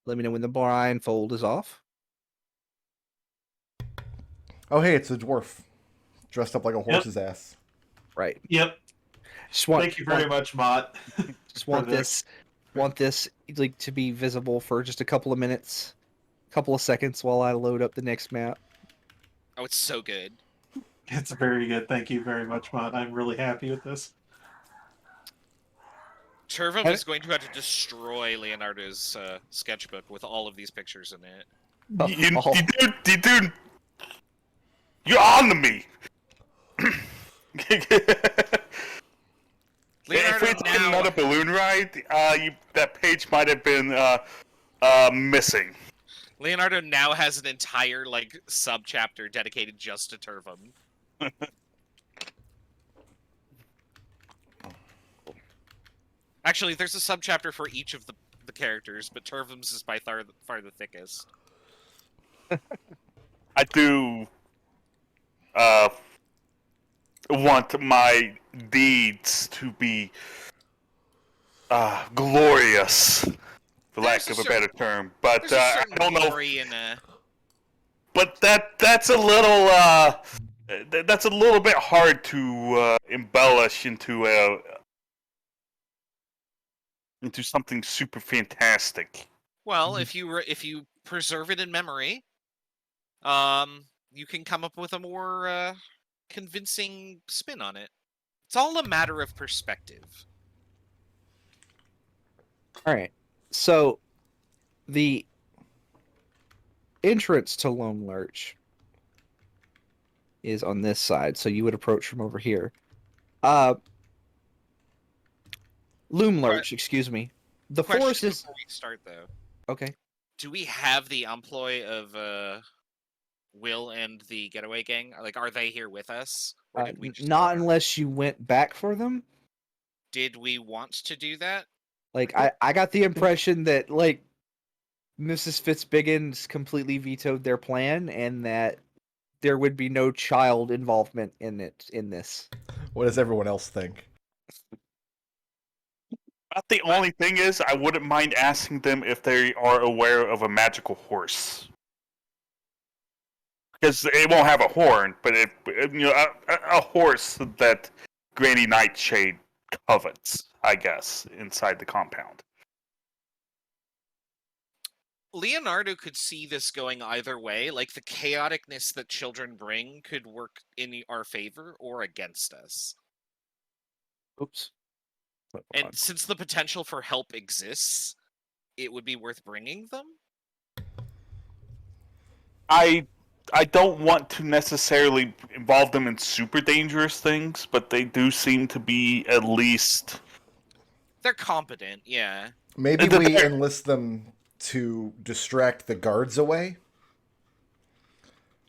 Let me know when the blindfold is off. Oh, hey, it's a dwarf dressed up like a horse's ass. Right. Yep. Thank you very much, Mott. Just want this like to be visible for just a couple of minutes, couple of seconds while I load up the next map. Oh, it's so good. It's very good. Thank you very much, Mott. I'm really happy with this. Turvum is going to have to destroy Leonardo's sketchbook with all of these pictures in it. Dude, you're on to me. Leonardo, if we did another balloon ride, that page might have been missing. Leonardo now has an entire sub-chapter dedicated just to Turvum. Actually, there's a sub-chapter for each of the characters, but Turvum's is by far the thickest. I do want my deeds to be glorious, for lack of a better term. But I don't know. But that's a little bit hard to embellish into something super fantastic. Well, if you preserve it in memory, you can come up with a more convincing spin on it. It's all a matter of perspective. All right. So, the entrance to Lone Lurch is on this side, so you would approach from over here. Loom Lurch, excuse me. The forest is... Before we start, though. Okay. Do we have the employ of Will and the getaway gang? Are they here with us? Or did we just not unless you went back for them. Did we want to do that? I got the impression that, Mrs. Fitzbiggins completely vetoed their plan, and that there would be no child involvement in this. What does everyone else think? The only thing is, I wouldn't mind asking them if they are aware of a magical horse. Because it won't have a horn, but a horse that Granny Nightshade covets, I guess, inside the compound. Leonardo could see this going either way. The chaoticness that children bring could work in our favor or against us. Oops. And since the potential for help exists, it would be worth bringing them? I don't want to necessarily involve them in super dangerous things, but they do seem to be at least... They're competent, yeah. Maybe we enlist them to distract the guards away.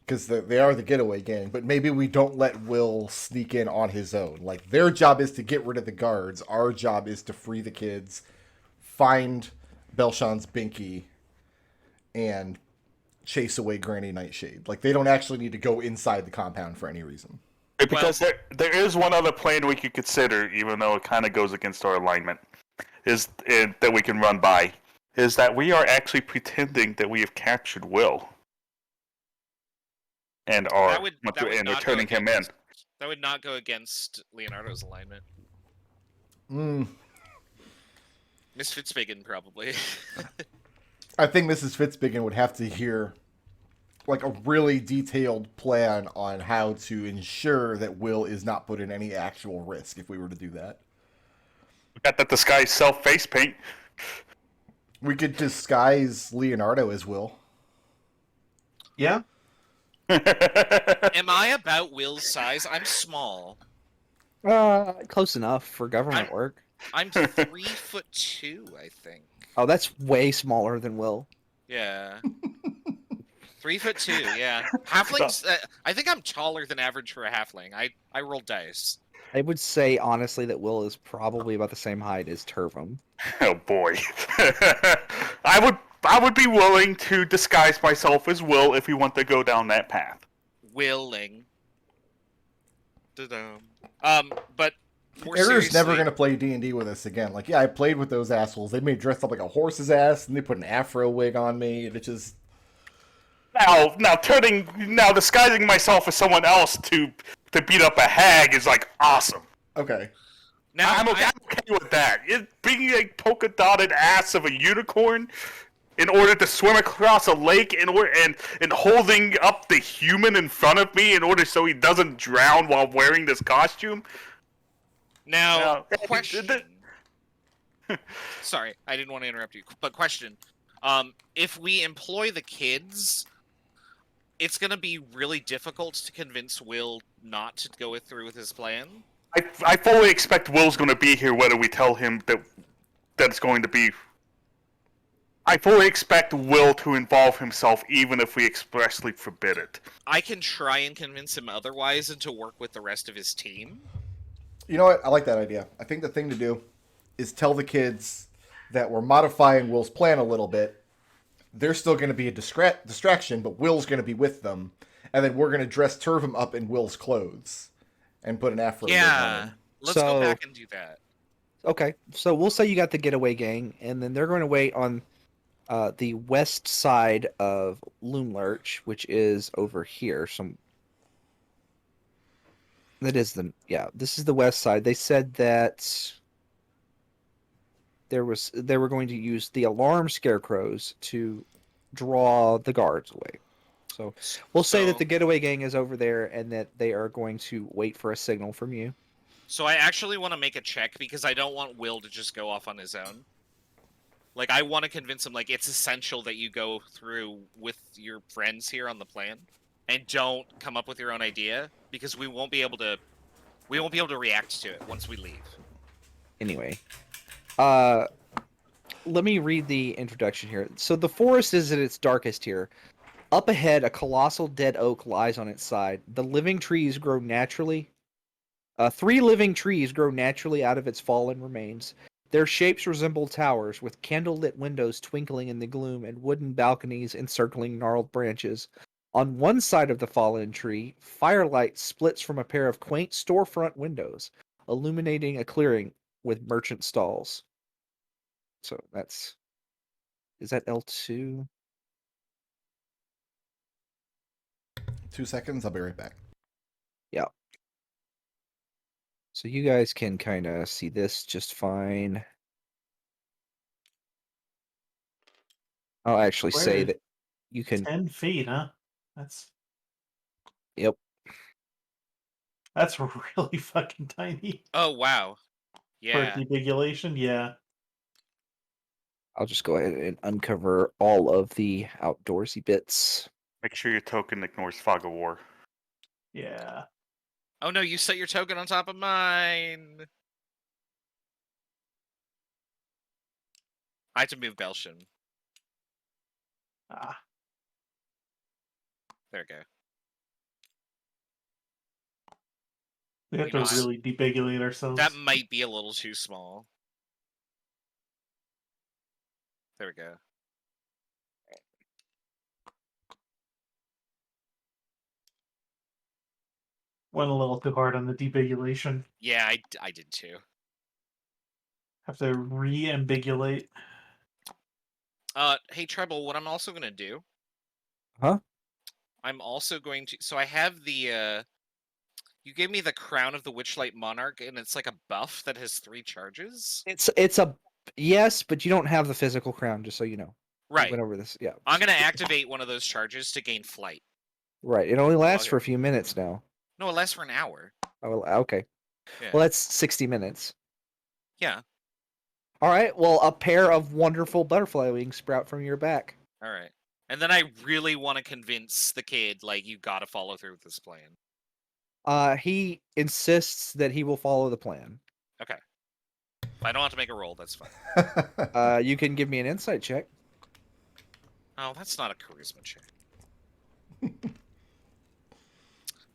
Because they are the getaway gang, but maybe we don't let Will sneak in on his own. Their job is to get rid of the guards. Our job is to free the kids, find Belshan's Binky, and chase away Granny Nightshade. They don't actually need to go inside the compound for any reason. Because there is one other plan we could consider, even though it kind of goes against our alignment, that we can run by, is that we are actually pretending that we have captured Will. And are turning him in. That would not go against Leonardo's alignment. Miss Fitzbiggin, probably. I think Mrs. Fitzbiggin would have to hear a really detailed plan on how to ensure that Will is not put in any actual risk if we were to do that. We got that disguise self-face paint. We could disguise Leonardo as Will. Yeah. Am I about Will's size? I'm small. Close enough for government work. I'm 3'2", I think. Oh, that's way smaller than Will. Yeah. 3'2", yeah. Halflings, I think I'm taller than average for a halfling. I roll dice. I would say, honestly, that Will is probably about the same height as Turvum. Oh, boy. I would be willing to disguise myself as Will if we want to go down that path. Willing. But more Error's never seriously- going to play D&D with us again. Like, yeah, I played with those assholes. They made me dress up like a horse's ass, and they put an afro wig on me, and it just... Now disguising myself as someone else to beat up a hag is like awesome. Okay. Now I'm okay with that. Being a polka dotted ass of a unicorn in order to swim across a lake and holding up the human in front of me in order so he doesn't drown while wearing this costume. Now, Yeah. question. Sorry, I didn't want to interrupt you, but question. If we employ the kids, it's going to be really difficult to convince Will not to go through with his plan. I fully expect Will's going to be here whether we tell him that it's going to be... I fully expect Will to involve himself even if we expressly forbid it. I can try and convince him otherwise and to work with the rest of his team. You know what? I like that idea. I think the thing to do is tell the kids that we're modifying Will's plan a little bit. They're still going to be a distraction, but Will's going to be with them. And then we're going to dress Turvum up in Will's clothes and put an afro wig on Yeah, him. let's go So- back and do that. Okay, so we'll say you got the getaway gang, and then they're going to wait on the west side of Lurch, which is over here. This is the west side. They said that they were going to use the alarm scarecrows to draw the guards away. So we'll say that the getaway gang is over there, and that they are going to wait for a signal from you. So I actually want to make a check because I don't want Will to just go off on his own. Like, I want to convince him, like, it's essential that you go through with your friends here on the plan, and don't come up with your own idea, because we won't be able to react to it once we leave. Anyway, let me read the introduction here. So the forest is at its darkest here. Up ahead, a colossal dead oak lies on its side. The living trees grow naturally. 3 living trees grow naturally out of its fallen remains. Their shapes resemble towers, with candle-lit windows twinkling in the gloom and wooden balconies encircling gnarled branches. On one side of the fallen tree, firelight splits from a pair of quaint storefront windows, illuminating a clearing with merchant stalls. So is that L2? 2 seconds, I'll be right back. Yeah. So you guys can kind of see this just fine. I'll actually say Where- that you can. 10 feet, huh? That's Yep. really fucking tiny. Oh, wow. Yeah. For debigulation, yeah. I'll just go ahead and uncover all of the outdoorsy bits. Make sure your token ignores Fog of War. Yeah. Oh no, you set your token on top of mine. I have to move Belshan. Ah. There we go. We have You to know, really debigulate ourselves. That might be a little too small. There we go. Went a little too hard on the debigulation. Yeah, I did too. Have to re-ambigulate. Hey Treble, what I'm also gonna do? Huh? I'm also going to. So I have the. You gave me the Crown of the Witchlight Monarch, and it's like a buff that has 3 charges. It's a yes, but you don't have the physical crown, just so you know. We Right. went over this. Yeah. I'm gonna activate one of those charges to gain flight. Right. It only lasts Okay. for a few minutes now. No, it lasts for an hour. Oh, okay. Yeah. Well, that's 60 minutes. Yeah. All right. Well, a pair of wonderful butterfly wings sprout from your back. All right. And then I really want to convince the kid, like, you gotta follow through with this plan. He insists that he will follow the plan. Okay. If I don't have to make a roll, that's fine. You can give me an insight check. Oh, that's not a charisma check.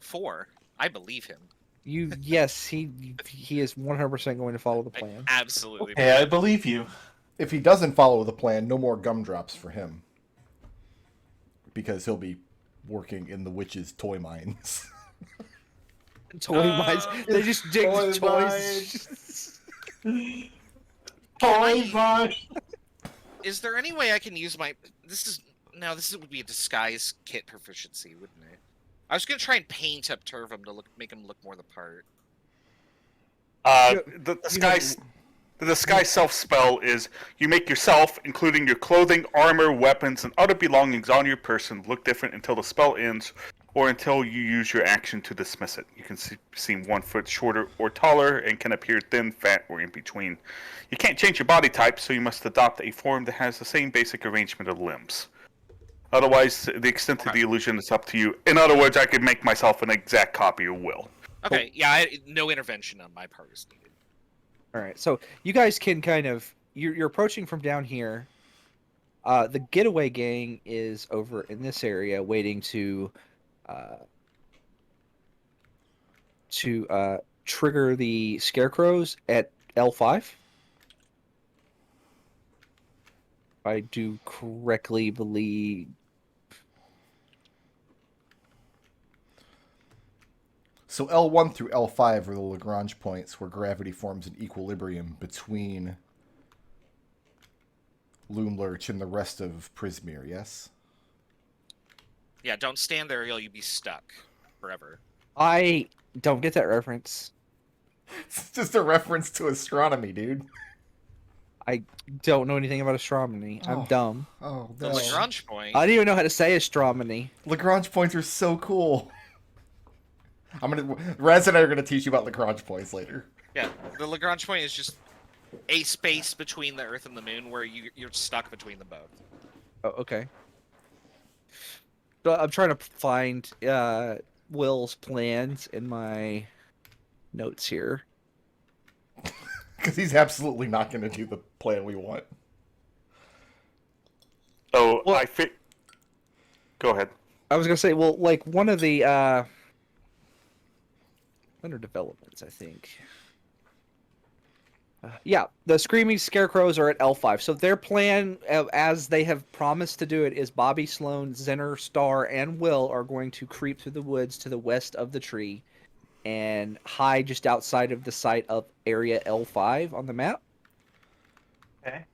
4. I believe him. Yes, he is 100% going to follow the I plan. absolutely. Hey, I believe you. If he doesn't follow the plan, no more gumdrops for him. Because he'll be working in the witches' toy mines. Toy mines. They just dig Toy toys. Toy mine. Is there any way I can use my? This would be a disguise kit proficiency, wouldn't it? I was gonna try and paint up Turvum to make him look more the part. The disguise self spell is you make yourself, including your clothing, armor, weapons, and other belongings on your person, look different until the spell ends, or until you use your action to dismiss it. You can seem 1 foot shorter or taller, and can appear thin, fat, or in between. You can't change your body type, so you must adopt a form that has the same basic arrangement of limbs. Otherwise, the extent of the illusion is up to you. In other words, I could make myself an exact copy of Will. Okay, yeah, no intervention on my part is needed. All right, so you guys can kind of you're approaching from down here. The getaway gang is over in this area, waiting to trigger the scarecrows at L5. I do correctly believe. So L1 through L5 are the Lagrange points where gravity forms an equilibrium between Lurch and the rest of Prismere, yes? Yeah, don't stand there or you'll be stuck forever. I don't get that reference. It's just a reference to astronomy, dude. I don't know anything about astronomy. I'm Oh. dumb. Oh, The no. Lagrange point. I don't even know how to say astronomy. Lagrange points are so cool. Raz and I are gonna teach you about Lagrange points later. Yeah, the Lagrange point is just a space between the Earth and the Moon where you're stuck between them both. Oh, okay. So I'm trying to find Will's plans in my notes here. Because he's absolutely not gonna do the plan we want. So Well- Go ahead. I was gonna say, well, like one of the under developments, I think. Yeah, the Screaming Scarecrows are at L5. So their plan, as they have promised to do it, is Bobby, Sloan, Zenner, Star, and Will are going to creep through the woods to the west of the tree and hide just outside of the site of Area L5 on the map. Okay.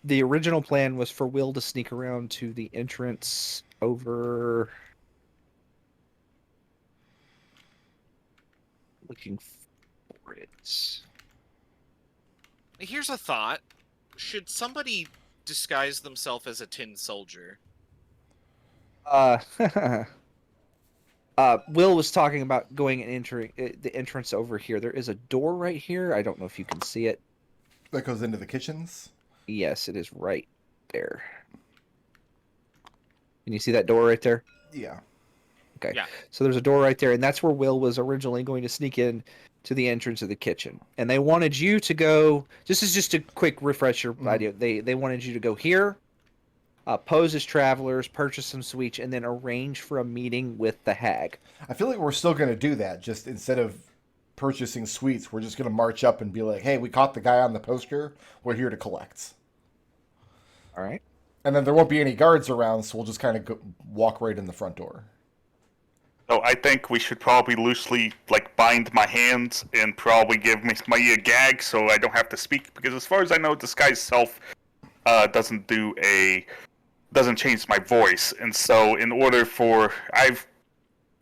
The original plan was for Will to sneak around to the entrance over... Looking for it. Here's a thought. Should somebody disguise themselves as a tin soldier? Will was talking about going and entering the entrance over here. There is a door right here. I don't know if you can see it. That goes into the kitchens. Yes, it is right there. Can you see that door right there? Yeah. Okay. Yeah. So there's a door right there, and that's where Will was originally going to sneak in to the entrance of the kitchen. And they wanted you to go. This is just a quick refresher idea. They wanted you to go here, pose as travelers, purchase some sweets, and then arrange for a meeting with the hag. I feel like we're still gonna do that. Just instead of purchasing sweets, we're just gonna march up and be like, "Hey, we caught the guy on the poster. We're here to collect." All right. And then there won't be any guards around, so we'll just kind of walk right in the front door. So I think we should probably loosely bind my hands and probably give me a gag so I don't have to speak, because as far as I know, disguise self doesn't change my voice, and so in order for I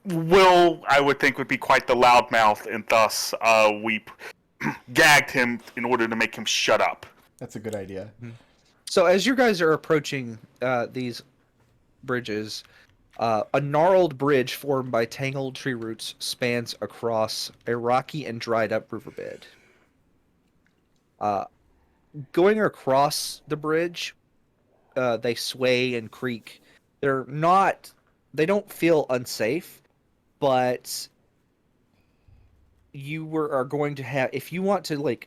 would think would be quite the loudmouth, and thus we gagged him in order to make him shut up. That's a good idea. So as you guys are approaching these bridges, a gnarled bridge formed by tangled tree roots spans across a rocky and dried up riverbed. Going across the bridge, they sway and creak. They don't feel unsafe, but are going to have, if you want to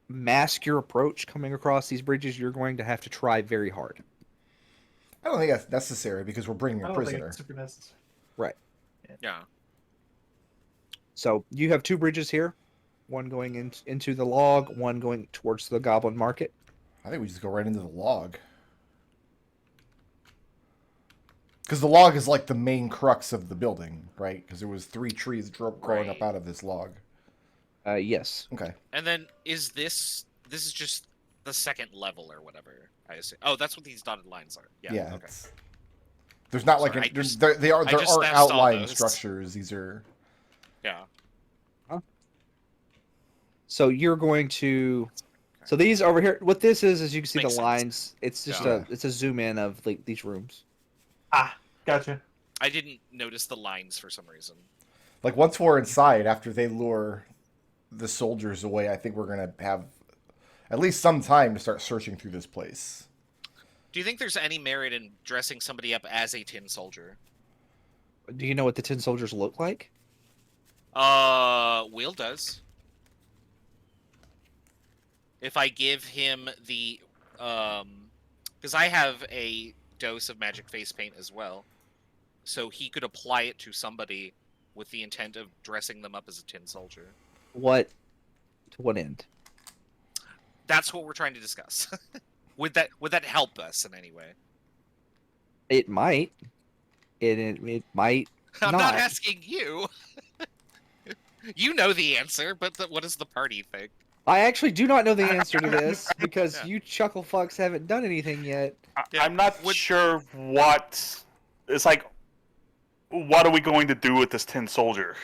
mask your approach coming across these bridges, you're going to have to try very hard. I don't think that's necessary because we're bringing I a don't think prisoner. it's super necessary. Right. Yeah. So you have two bridges here, one going into the log, one going towards the Goblin Market. I think we just go right into the log. Because the log is like the main crux of the building, right? Because there was 3 trees growing up Right. out of this log. Yes. Okay. And then is this is just the second level or whatever? I assume. Oh, that's what these dotted lines are. Yeah. Yeah. Okay. There's not like Sorry, there I just aren't now saw outlying those. structures. These are Yeah. So you're going to. So these over here, what this is you can see Makes the sense. lines. It's just Yeah. it's a zoom in of like these rooms. Ah, gotcha. I didn't notice the lines for some reason. like once we're inside, after they lure the soldiers away, I think we're gonna have at least some time to start searching through this place. Do you think there's any merit in dressing somebody up as a tin soldier? Do you know what the tin soldiers look like? Will does. If I give him the, because I have a dose of magic face paint as well, so he could apply it to somebody with the intent of dressing them up as a tin soldier. What? To what end? That's what we're trying to discuss. Would that help us in any way? It might. It might. I'm not Not. asking you. You know the answer, but what does the party think? I actually do not know the answer to this because Yeah. you chuckle fucks haven't done anything yet. Yeah, I'm not would- sure what. It's like, what are we going to do with this tin soldier?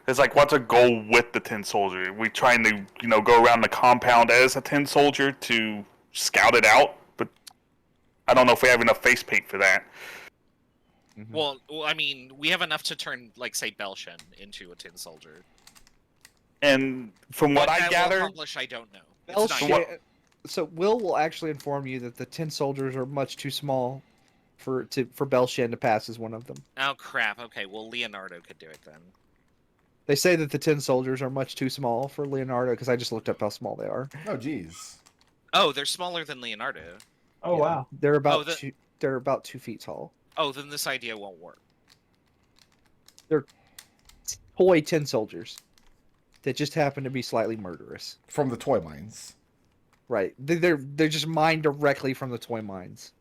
It's like, what's our goal with the tin soldier? We trying to, go around the compound as a tin soldier to scout it out, but I don't know if we have enough face paint for that. Well, I mean, we have enough to turn, like, say, Belshan into a tin soldier. And from what I that will gather, accomplish, I don't know. It's Belshan- not- what- So will actually inform you that the tin soldiers are much too small for Belshan to pass as one of them. Oh crap! Okay, well Leonardo could do it then. They say that the tin soldiers are much too small for Leonardo because I just looked up how small they are. Oh, geez. Oh, they're smaller than Leonardo. Oh Yeah. wow. They're about Oh, the- two. They're about 2 feet tall. Oh, then this idea won't work. Toy tin soldiers that just happen to be slightly murderous. From the toy mines. Right. They're just mined directly from the toy mines.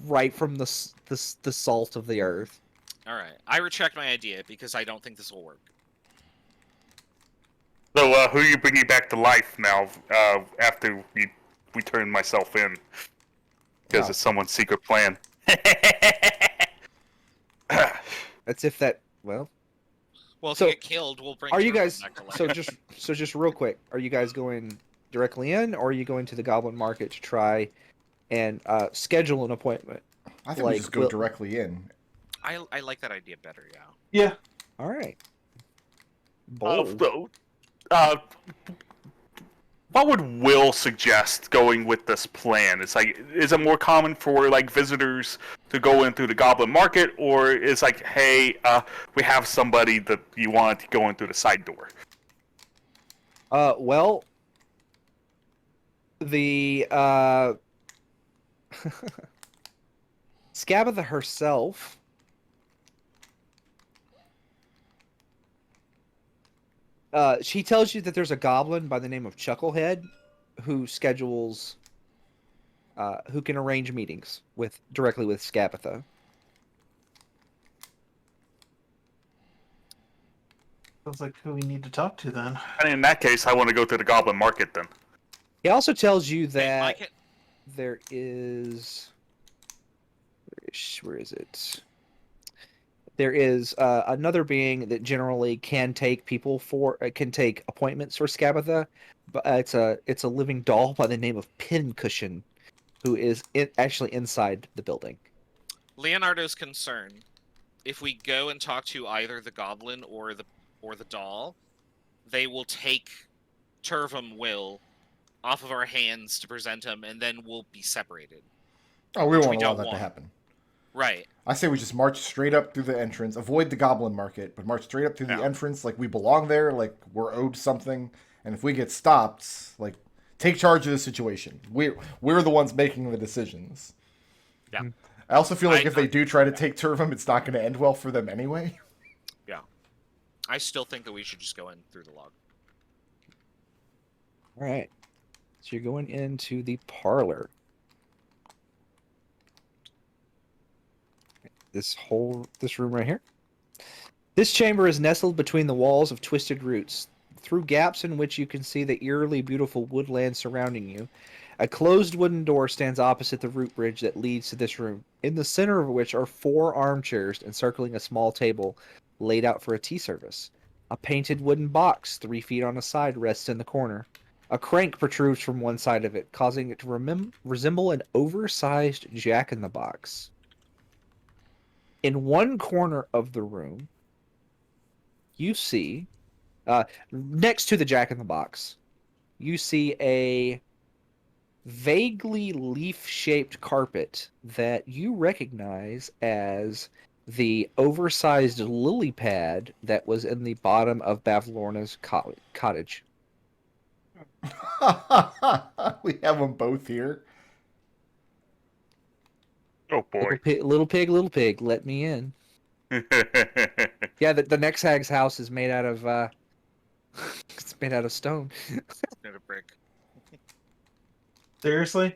Right from the salt of the earth. All right, I retract my idea because I don't think this will work. so who are you bringing back to life now? After we turn myself in, because Oh. it's someone's secret plan. That's if that. Well, Well, if So, you get killed, we'll bring. are you Turvum guys? back to life. So just real quick, are you guys going directly in, or are you going to the Goblin Market to try and schedule an appointment? I think we Like, just go will- directly in. I like that idea better. Yeah. Yeah. All right. Bold. What would Will suggest going with this plan? It's like, is it more common for like visitors to go in through the Goblin Market, or it's like, hey, we have somebody that you want to go in through the side door? Well, the Scabatha herself. She tells you that there's a goblin by the name of Chucklehead who schedules, who can arrange meetings directly with Scabatha. Sounds like who we need to talk to then. And in that case, I want to go to the Goblin Market then. He also tells you Hey, I that can- there is. Where is it? There is another being that generally can take can take appointments for Scabatha, but it's a living doll by the name of Pincushion, who is actually inside the building. Leonardo's concern, if we go and talk to either the goblin or the doll, they will take Turvum Will off of our hands to present him, and then we'll be separated. Oh, we Which won't we allow don't that to want. happen. Right. I say we just march straight up through the entrance, avoid the Goblin Market, but march straight up through the Yeah. entrance like we belong there, like we're owed something. And if we get stopped, like take charge of the situation. We're the ones making the decisions. Yeah. I also feel like I- if they do try to take Turvum, it's not going to end well for them anyway. I still think that we should just go in through the log. All right. So you're going into the parlor. this room right here. This chamber is nestled between the walls of twisted roots, through gaps in which you can see the eerily beautiful woodland surrounding you. A closed wooden door stands opposite the root bridge that leads to this room, in the center of which are 4 armchairs encircling a small table laid out for a tea service. A painted wooden box 3 feet on a side rests in the corner. A crank protrudes from one side of it, causing it to resemble an oversized jack-in-the-box. In one corner of the room, you see, next to the jack-in-the-box, you see a vaguely leaf-shaped carpet that you recognize as the oversized lily pad that was in the bottom of Bavlorna's cottage. We have them both here. Oh boy. Little pig, let me in. Yeah, the next hag's house is made out of it's made out of stone. Not a brick. Seriously?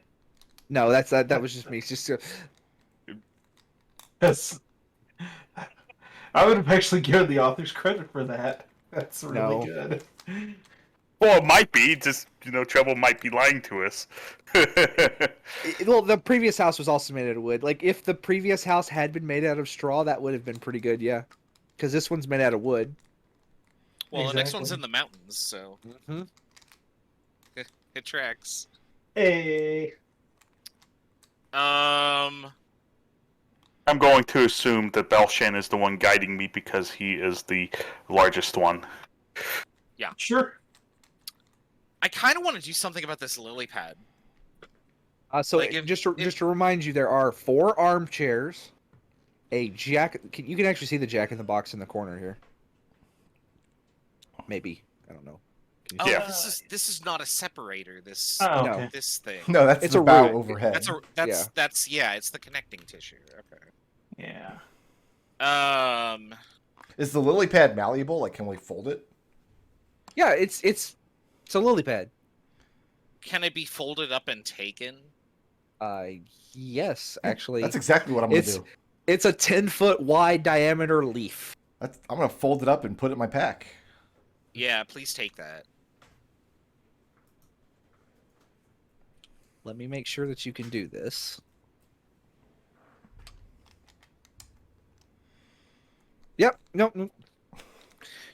No, that was just me. It's just That's. I would have actually given the authors credit for that. That's really No. good. Well, it might be. Just, Treble might be lying to us. well, the previous house was also made out of wood. Like if the previous house had been made out of straw, that would have been pretty good, yeah. Because this one's made out of wood. Well, the next one's Exactly. in the mountains, so it tracks. Hey. I'm going to assume that Belshan is the one guiding me because he is the largest one. Sure. I kind of want to do something about this lily pad. So Like, if- just to remind you, there are 4 armchairs, a jack. You can actually see the jack-in-the-box in the corner here. Maybe, I don't know. Can you Oh, see Yeah. it? this is not a separator. This Oh, No. okay. this thing. No, that's It's the a bow root. overhead. That's it's the connecting tissue. Okay. Yeah. Is the lily pad malleable? Like, can we fold it? Yeah, it's a lily pad. Can it be folded up and taken? Yes, actually. That's exactly what I'm going to It's- do. It's a 10-foot wide diameter leaf. I'm going to fold it up and put it in my pack. Yeah, please take that. Let me make sure that you can do this. Yep, nope.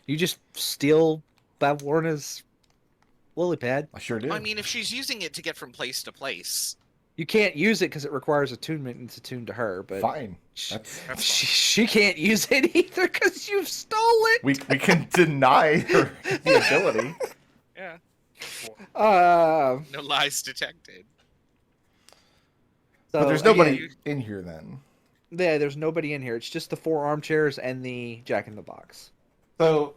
You just steal Bavlorna's lily pad. I sure do. I mean, if she's using it to get from place to place, You can't use it because it requires attunement and it's attuned to her, but Fine. sh- That's, that's she can't use it either because you've stole it. we can deny her the ability. yeah, So no lies detected. But there's nobody again, in here then. there's nobody in here. It's just the 4 armchairs and the jack-in-the-box. So,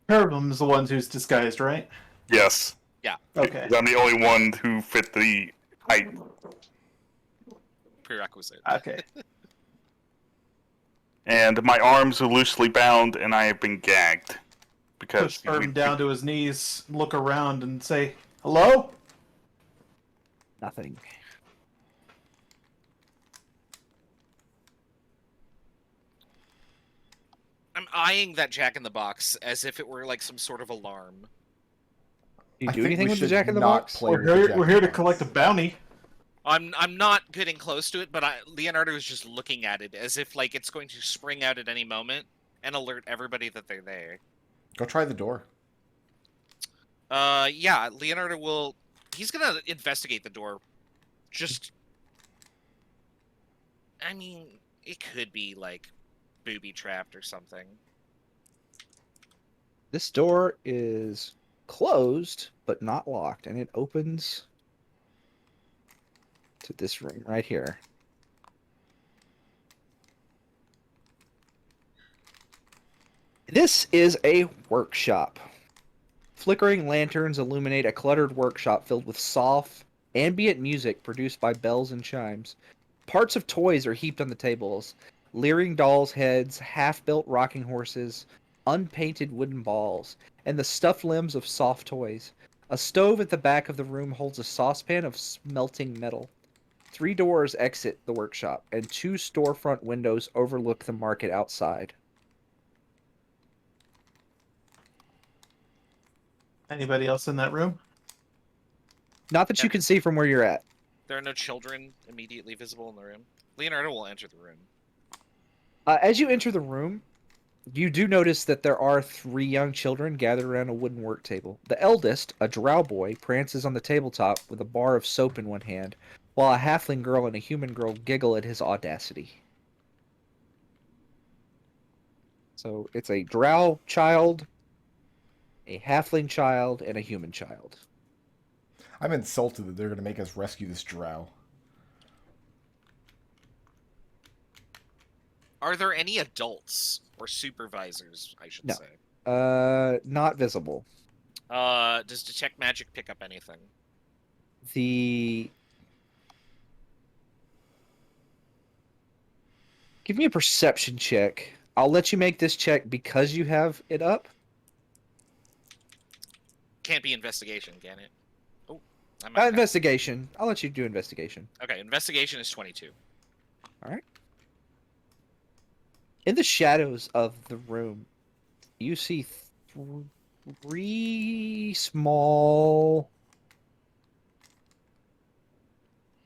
Turvum is the one who's disguised, right? Yes. Okay. I'm the only one who fit the height. Prerequisite. Okay. And my arms are loosely bound and I have been gagged. Because Push Turvum down to his knees, look around, and say, "Hello." Nothing. I'm eyeing that jack-in-the-box as if it were like some sort of alarm. Do you I do think anything we with the should jack-in-the-box? not play with the We're here to jack-in-the-box. collect a bounty. I'm not getting close to it, but Leonardo is just looking at it as if like it's going to spring out at any moment and alert everybody that they're there. Go try the door. Yeah, Leonardo will. He's gonna investigate the door. Just, I mean, it could be like booby trapped or something. This door is closed, but not locked, and it opens to this room right here. This is a workshop. Flickering lanterns illuminate a cluttered workshop filled with soft, ambient music produced by bells and chimes. Parts of toys are heaped on the tables. Leering dolls' heads, half-built rocking horses, unpainted wooden balls, and the stuffed limbs of soft toys. A stove at the back of the room holds a saucepan of smelting metal. 3 doors exit the workshop, and 2 storefront windows overlook the market outside. Anybody else in that room? Not that you can see from where you're at. There are no children immediately visible in the room. Leonardo will enter the room. As you enter the room, you do notice that there are 3 young children gathered around a wooden work table. The eldest, a drow boy, prances on the tabletop with a bar of soap in one hand, while a halfling girl and a human girl giggle at his audacity. So it's a drow child, a halfling child, and a human child. I'm insulted that they're going to make us rescue this drow. Are there any adults or supervisors, I should No. say? Not visible. Does Detect Magic pick up anything? Give me a perception check. I'll let you make this check because you have it up. Can't be investigation, can it? Oh, I might have. Investigation. I'll let you do investigation. Okay, investigation is 22. All right. In the shadows of the room, you see 3 small,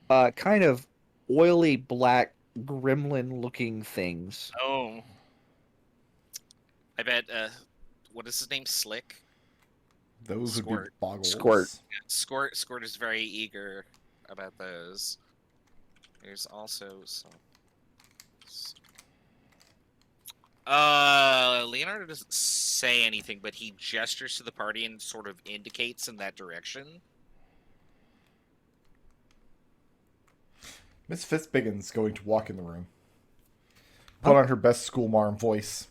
kind of oily black gremlin-looking things. Oh. I bet, what is his name? Slick? Those would be Squirt. boggles. Squirt. Squirt is very eager about those. There's also some... Leonardo doesn't say anything, but he gestures to the party and sort of indicates in that direction. Miss Fitzbiggins going to walk in the room. Put on her best schoolmarm voice.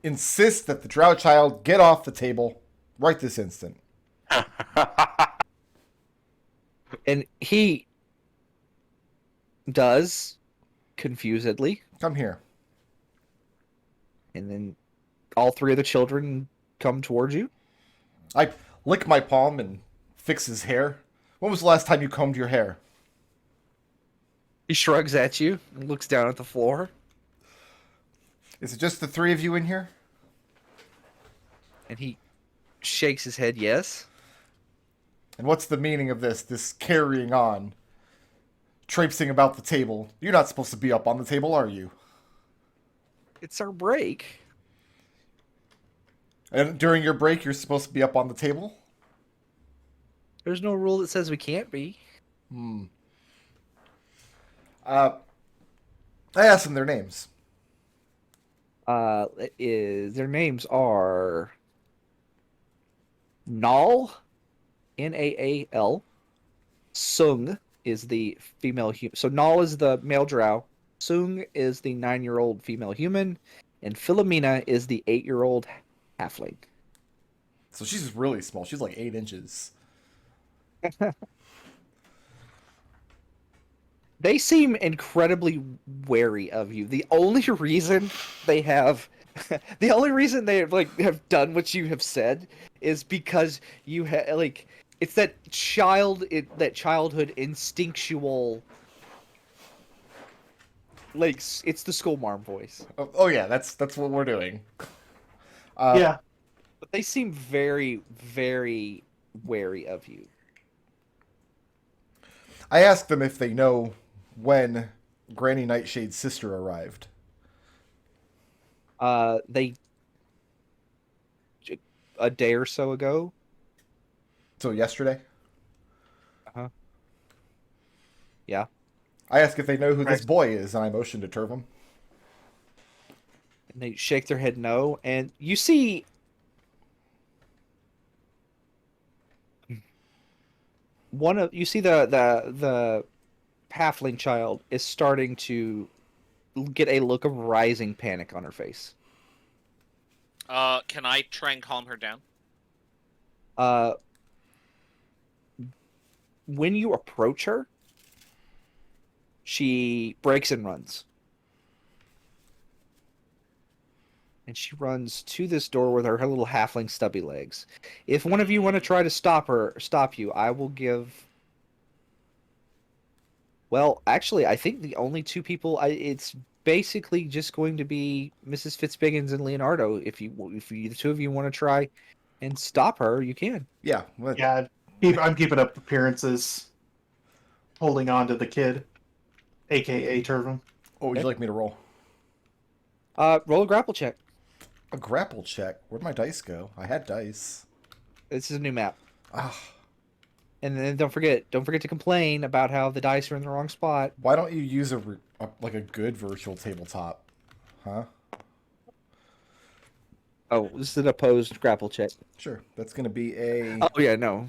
Insist that the drow child get off the table right this instant. And he does, confusedly. Come here. And then all 3 of the children come towards you. I lick my palm and fix his hair. When was the last time you combed your hair? He shrugs at you and looks down at the floor. Is it just the 3 of you in here? And he shakes his head yes. And what's the meaning of this carrying on? Traipsing about the table. You're not supposed to be up on the table, are you? It's our break. And during your break, you're supposed to be up on the table? There's no rule that says we can't be. I asked them their names. Their names are Naal, Naal. Sung is the female human. So Naal is the male drow. Sung is the 9-year-old female human, and Philomena is the 8-year-old halfling. So she's really small. She's like 8 inches. They seem incredibly wary of you. The only reason they have done what you have said is because you have it's that childhood instinctual. It's the schoolmarm voice. Oh yeah, that's what we're doing. Yeah. But they seem very, very wary of you. I asked them if they know when Granny Nightshade's sister arrived. A day or so ago. So yesterday? Uh-huh. Yeah. I asked if they know who this boy is, and I motioned to Turvum. And they shake their head no, and you see the halfling child is starting to get a look of rising panic on her face. Can I try and calm her down? When you approach her, she breaks and runs. And she runs to this door with her little halfling stubby legs. If one of you want to try to stop you, I will give... Well, actually, I think the only two people. It's basically just going to be Mrs. Fitzbiggins and Leonardo. If the two of you want to try and stop her, you can. Yeah. What? Yeah, I'm keeping up appearances, holding on to the kid, aka Turvum. What would you like me to roll? Roll a grapple check. A grapple check. Where'd my dice go? I had dice. This is a new map. Ah, And then don't forget to complain about how the dice are in the wrong spot. why don't you use a good virtual tabletop? Huh? Oh, this is an opposed grapple check. Sure. That's gonna be a. Oh yeah, no.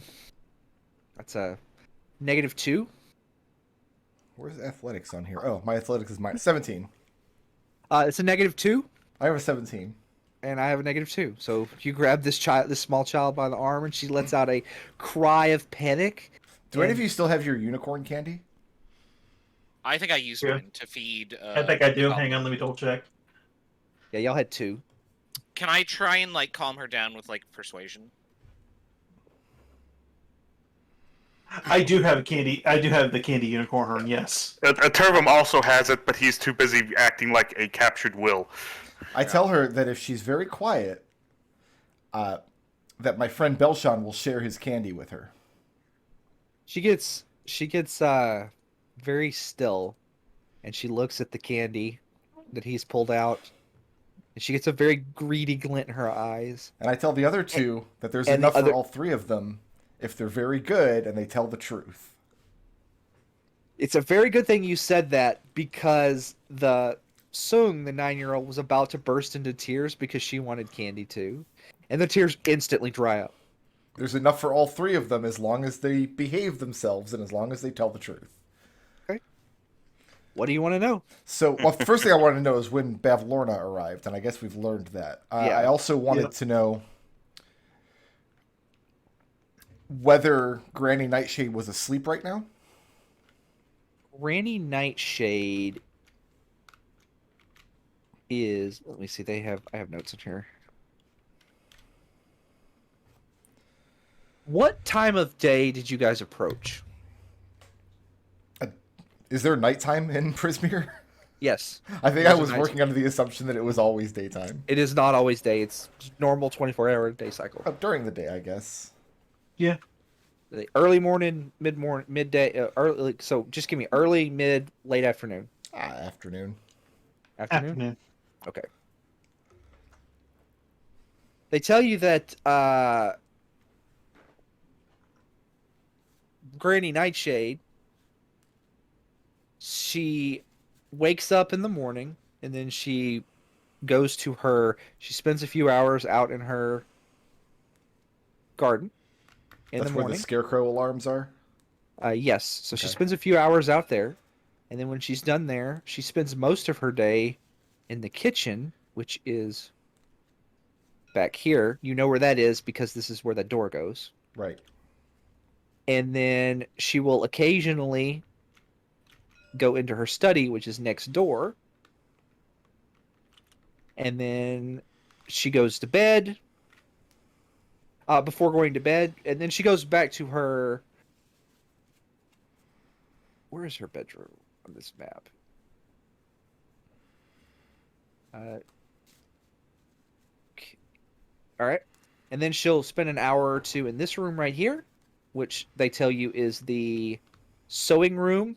That's a -2. Where's athletics on here? Oh, my athletics is minus 17. It's a -2, I have a 17. and I have a -2. So you grab this small child by the arm, and she lets out a cry of panic. Do any of you still have your unicorn candy? I think I used Yeah. mine to feed. I think I do. oh. Hang on, let me double check. Yeah, y'all had 2. Can I try and like calm her down with like persuasion? I do have a candy. I do have the candy unicorn horn. Yes. A Turvum also has it, but he's too busy acting like a captured will. I tell her that if she's very quiet, that my friend Belshan will share his candy with her. She gets very still, and she looks at the candy that he's pulled out, and she gets a very greedy glint in her eyes. And I tell the other two that there's and the enough for other- all three of them if they're very good and they tell the truth. It's a very good thing you said that, because the 9-year-old, was about to burst into tears because she wanted candy too, and the tears instantly dry up. There's enough for all three of them as long as they behave themselves and as long as they tell the truth. What do you want to know? So, well, first thing I wanted to know is when Bavlorna arrived, and I guess we've learned that. Yeah. I also wanted to know whether Granny Nightshade was asleep right now. Granny Nightshade is. Let me see. I have notes in here. What time of day did you guys approach? Is there nighttime in Prismere? Yes. I think There's I a was night- working under the assumption that it was always daytime. It is not always day. It's normal 24-hour day cycle. During the day, I guess. Yeah. The early morning, mid-morning, midday, early. So just give me early, mid, late afternoon. Afternoon. Afternoon. Okay. They tell you that Granny Nightshade, she wakes up in the morning, and then she goes to she spends a few hours out in her garden in That's the where morning. the scarecrow alarms are? Yes. So she Okay. spends a few hours out there, and then when she's done there, she spends most of her day in the kitchen, which is back here. You know where that is because this is where that door goes. Right. And then she will occasionally go into her study, which is next door. And then she goes to bed before going to bed. And then she goes back to her... Where is her bedroom on this map? All right. And then she'll spend an hour or two in this room right here, which they tell you is the sewing room.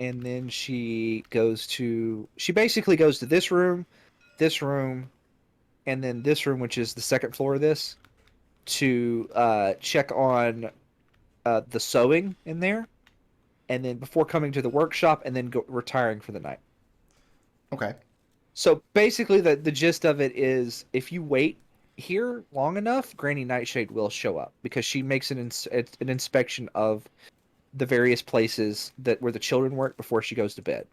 And then she basically goes to this room, and then this room, which is the second floor of this, to check on the sewing in there, and then before coming to the workshop, and then retiring for the night. Okay. So basically, the gist of it is, if you wait here long enough, Granny Nightshade will show up because she makes an inspection of the various places where the children work before she goes to bed.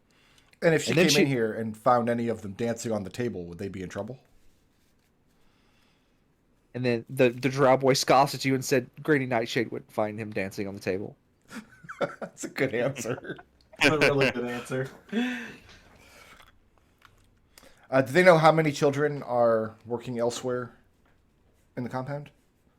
And if she And then came in here and found any of them dancing on the table, would they be in trouble? And then the drow boy scoffs at you and said Granny Nightshade wouldn't find him dancing on the table. That's a good answer. A really good answer. Do they know how many children are working elsewhere in the compound?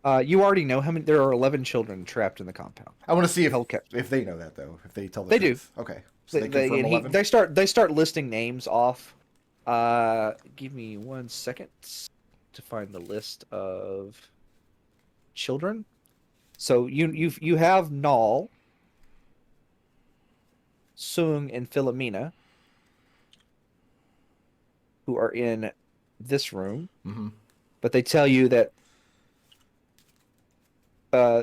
You already know how many. There are 11 children trapped in the compound. I want to see Held captive. if they know that though. If they tell the They do. truth. Okay. So they confirm and 11. they start listing names off. Give me 1 second to find the list of children. So you have Null, Sung, and Philomena, who are in this room. Mm-hmm. But they tell you that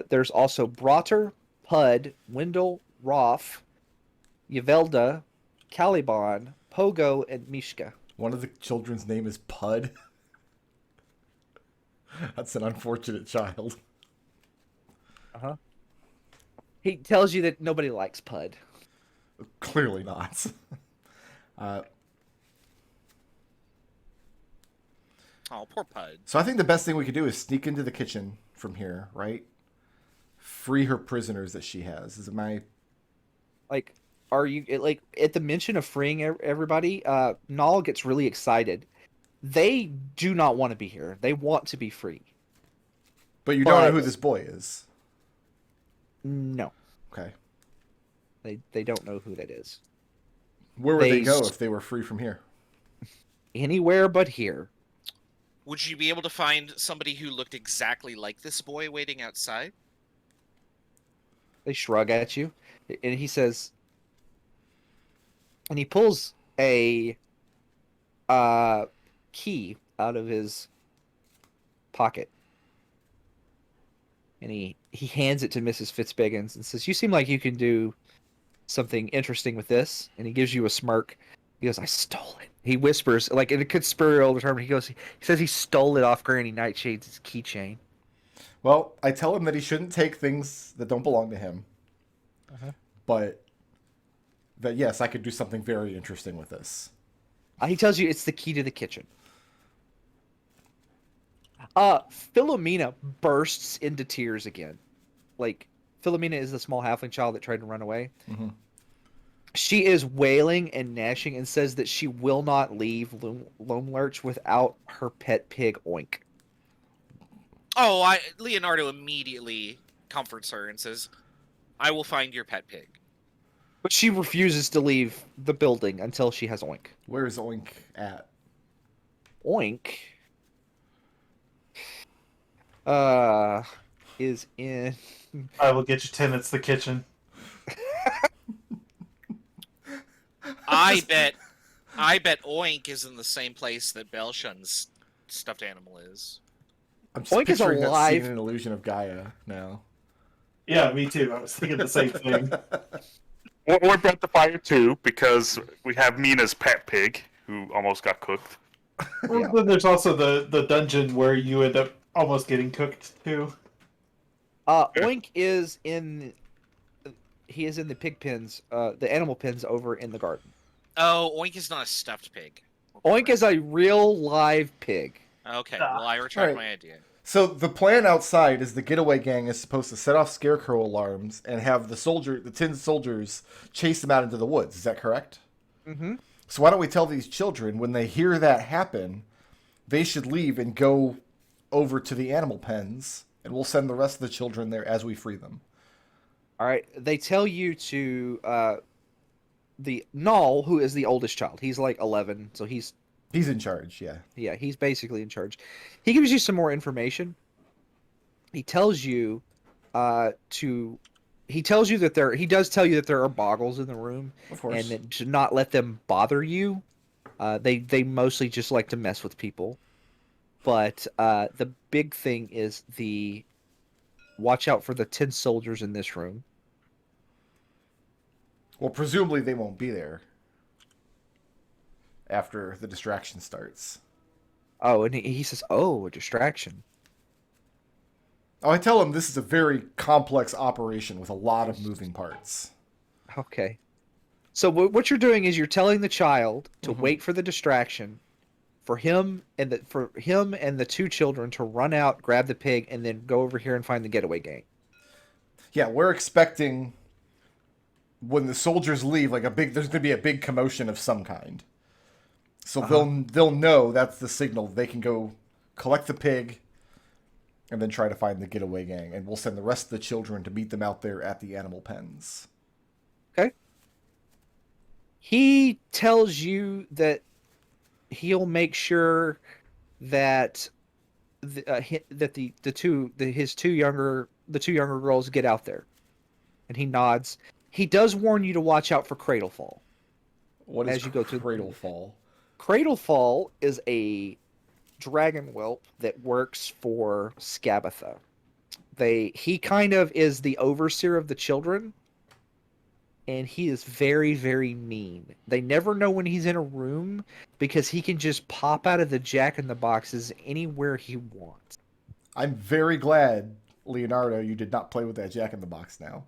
there's also Brotter, Pud, Wendell, Roth, Yvelda, Caliban, Pogo, and Mishka. One of the children's name is Pud. That's an unfortunate child. Uh-huh. He tells you that nobody likes Pud. Clearly not. Oh, poor Pud. So I think the best thing we could do is sneak into the kitchen from here, right? Free her prisoners that she has. Is it my... Like, are you like at the mention of freeing everybody? Null gets really excited. They do not want to be here. They want to be free. But you don't know But- who this boy is. No, Okay. they don't know who that is. Where would they They go s- if they were free from here? Anywhere but here. Would you be able to find somebody who looked exactly like this boy waiting outside? They shrug at you, and he says, and he pulls a key out of his pocket, and he hands it to Mrs. Fitzbiggins and says, "You seem like you can do something interesting with this." And he gives you a smirk. He goes, "I stole it." He whispers, like in a conspiratorial term. He says he stole it off Granny Nightshade's keychain. Well, I tell him that he shouldn't take things that don't belong to him. Uh-huh. But that, yes, I could do something very interesting with this. He tells you it's the key to the kitchen. Philomena bursts into tears again. Like, Philomena is the small halfling child that tried to run away. Mhm. She is wailing and gnashing and says that she will not leave Lone Lurch without her pet pig Oink. Oh, Leonardo immediately comforts her and says, "I will find your pet pig." But she refuses to leave the building until she has Oink. Where's Oink at? Oink is in I will get you 10. It's the kitchen. I bet Oink is in the same place that Belshan's stuffed animal is. I'm just Oink is picturing that alive. scene in Illusion of Gaia now. Yeah, me too. I was thinking the same thing. Or Breath of Fire 2, because we have Mina's pet pig, who almost got cooked. Yeah. Then there's also the dungeon where you end up almost getting cooked too. Oink is in. He is in the pig pens, the animal pens over in the garden. Oh, Oink is not a stuffed pig. Oink is a real live pig. Okay, Ah. well, I retract Alright. my idea. So the plan outside is the getaway gang is supposed to set off scarecrow alarms and have the tin soldiers chase them out into the woods. Is that correct? Mm-hmm. So why don't we tell these children when they hear that happen, they should leave and go over to the animal pens, and we'll send the rest of the children there as we free them. All right. They tell you to the Null, who is the oldest child. He's like 11, so he's He's in charge, yeah. he's basically in charge. He gives you some more information. He tells you he tells you that he does tell you that there are boggles in the room, Of course. and that to not let them bother you. They mostly just like to mess with people. But the big thing is watch out for the 10 soldiers in this room. Well, presumably they won't be there after the distraction starts. Oh, and he says, "Oh, a distraction." Oh, I tell him this is a very complex operation with a lot of moving parts. Okay. So what you're doing is you're telling the child to Mhm. wait for the distraction, for him and the two children to run out, grab the pig, and then go over here and find the getaway gang. Yeah, we're expecting when the soldiers leave, there's going to be a big commotion of some kind. So they'll know that's the signal. They can go collect the pig, and then try to find the getaway gang. And we'll send the rest of the children to meet them out there at the animal pens. Okay. He tells you that he'll make sure that his two younger girls get out there, and he nods. He does warn you to watch out for Cradlefall. What is As you go through Cradlefall? Cradlefall is a dragon whelp that works for Scabatha. He kind of is the overseer of the children, and he is very, very mean. They never know when he's in a room because he can just pop out of the jack-in-the-boxes anywhere he wants. I'm very glad, Leonardo, you did not play with that Jack-in-the-Box now.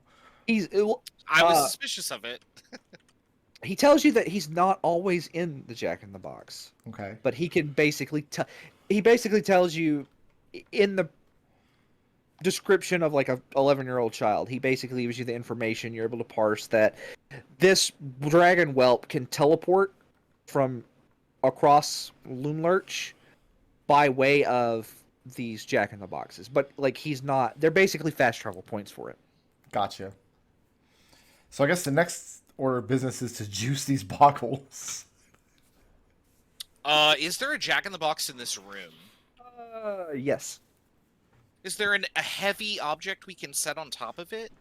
I was suspicious of it. He tells you that he's not always in the jack-in-the-box. Okay. But he can basically he basically tells you in the description of like a 11-year-old child. He basically gives you the information. You're able to parse that this dragon whelp can teleport from across Lurch by way of these jack-in-the-boxes. But like he's not. They're basically fast travel points for it. Gotcha. So I guess the next order of business is to juice these boggles. Is there a jack-in-the-box in this room? Yes. Is there a heavy object we can set on top of it?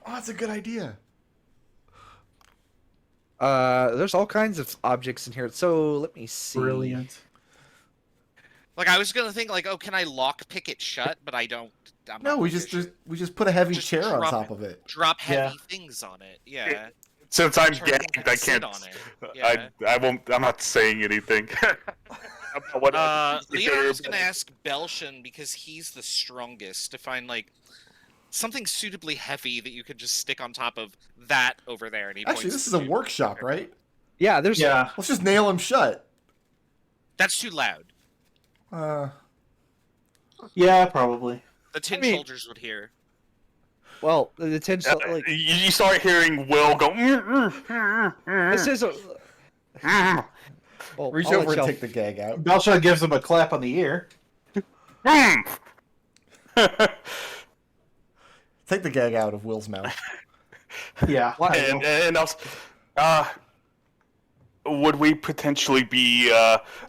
Oh, that's a good idea. There's all kinds of objects in here. So let me see. Brilliant. Like I was gonna think like, oh, can I lock pick it shut? But I don't. I'm No, not we gonna just shoot. put a heavy Just chair on drop top of it. Drop heavy Yeah. things on it. Yeah. Since I'm Turn gagged, and I sit can't. on it. Yeah. I won't. I'm not saying anything. About what Leonardo's gonna ask Belshan because he's the strongest to find like something suitably heavy that you could just stick on top of that over there. And he Actually, points this is to a two. workshop, right? Yeah, there's Yeah. Let's just nail him shut. That's too loud. Yeah, probably. The tin mean- soldiers would hear. well the tension like you start hearing Will go. this is a well, Reach I'll over let and y'all- take the gag out. Belshan gives him a clap on the ear. Take the gag out of Will's mouth. Yeah. and else, would we potentially be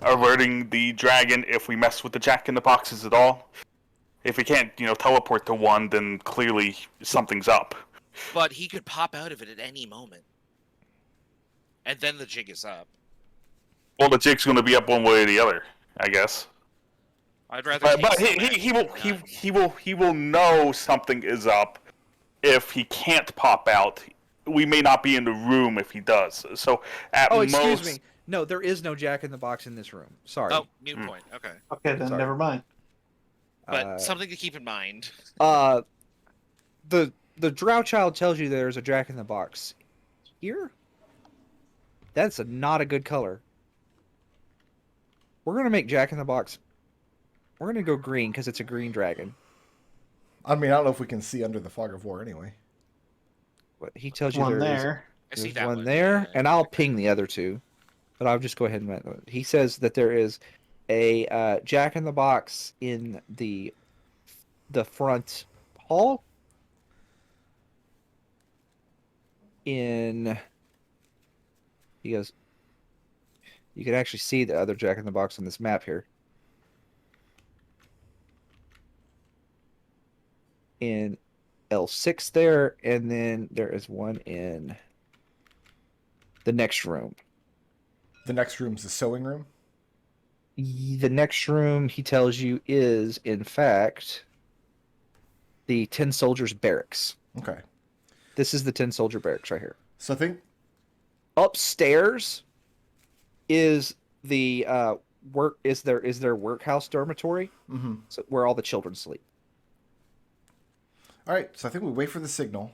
alerting the dragon if we mess with the jack-in-the-boxes at all? If we can't, teleport to one, then clearly something's up. But he could pop out of it at any moment. And then the jig is up. Well, the jig's going to be up one way or the other, I guess. I'd rather. But take he some will he will know something is up if he can't pop out. We may not be in the room if he does. So at Oh, most, excuse me. No, there is no jack-in-the-box in this room. Sorry. Oh, new point. Okay. Okay, then Sorry. never mind. But something to keep in mind. The drow child tells you there's a jack-in-the-box here. That's not a good color. We're gonna make jack-in-the-box. We're gonna go green because it's a green dragon. I mean, I don't know if we can see under the fog of war anyway. But he tells you One there is there. I see there's that one there, and I'll ping the other two. But I'll just go ahead and he says that there is a jack-in-the-box in the front hall. He goes, you can actually see the other jack-in-the-box on this map here. In L6 there, and then there is one in the next room. The next room's the sewing room. The next room, he tells you, is, in fact, the Tin Soldiers Barracks. Okay. This is the Tin Soldier Barracks right here. So I think Upstairs is the their workhouse dormitory, so where all the children sleep. All right, so I think we wait for the signal,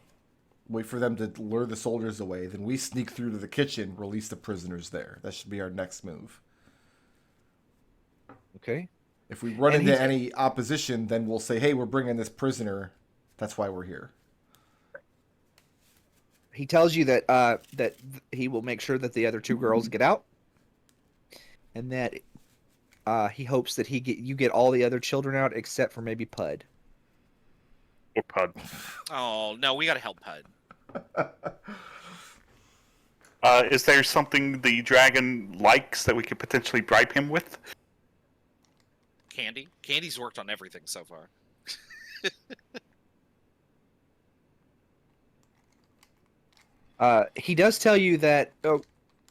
wait for them to lure the soldiers away, then we sneak through to the kitchen, release the prisoners there. That should be our next move. Okay. If we run And into he's- any opposition, then we'll say, hey, we're bringing this prisoner. That's why we're here. He tells you that he will make sure that the other two girls get out, and that he hopes that you get all the other children out except for maybe Pud. Or Pud. Oh no, we gotta help Pud. Is there something the dragon likes that we could potentially bribe him with? Candy. Candy's worked on everything so far. He does tell you that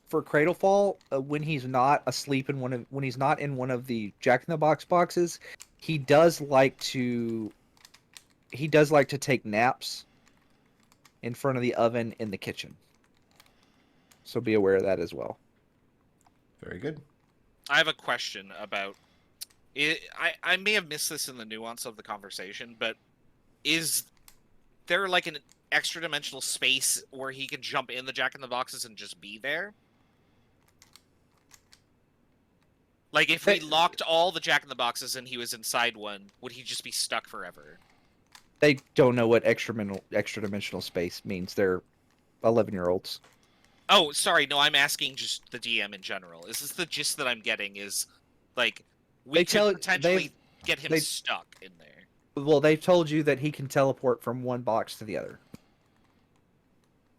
for Cradlefall, when he's not asleep when he's not in one of the Jack in the Box boxes, he does like to take naps in front of the oven in the kitchen. So be aware of that as well. Very good. I have a question about it. I may have missed this in the nuance of the conversation, but is there like an extra dimensional space where he can jump in the Jack in the Boxes and just be there? Like if we locked all the Jack in the Boxes and he was inside one, would he just be stuck forever? They don't know what extra dimensional space means. They're 11-year-olds. Oh, sorry. No, I'm asking just the DM in general. Is this the gist that I'm getting? Is like we could potentially get him stuck in there. Well, they've told you that he can teleport from one box to the other.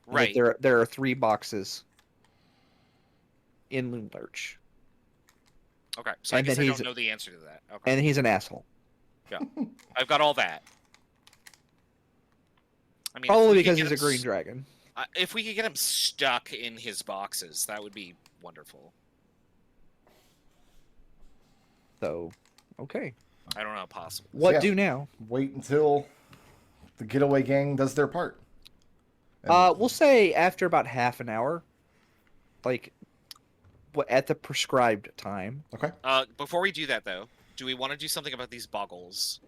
Right. There are 3 boxes in Lurch. Okay. So I guess I don't know the answer to that. Okay. And he's an asshole. Yeah. I've got all that. I mean, Probably because he's a green dragon. If we could get him stuck in his boxes, that would be wonderful. So, okay. I don't know how possible. What do now? Wait until the getaway gang does their part. We'll say after about half an hour. Like, at the prescribed time. Okay. Before we do that, though, do we want to do something about these boggles?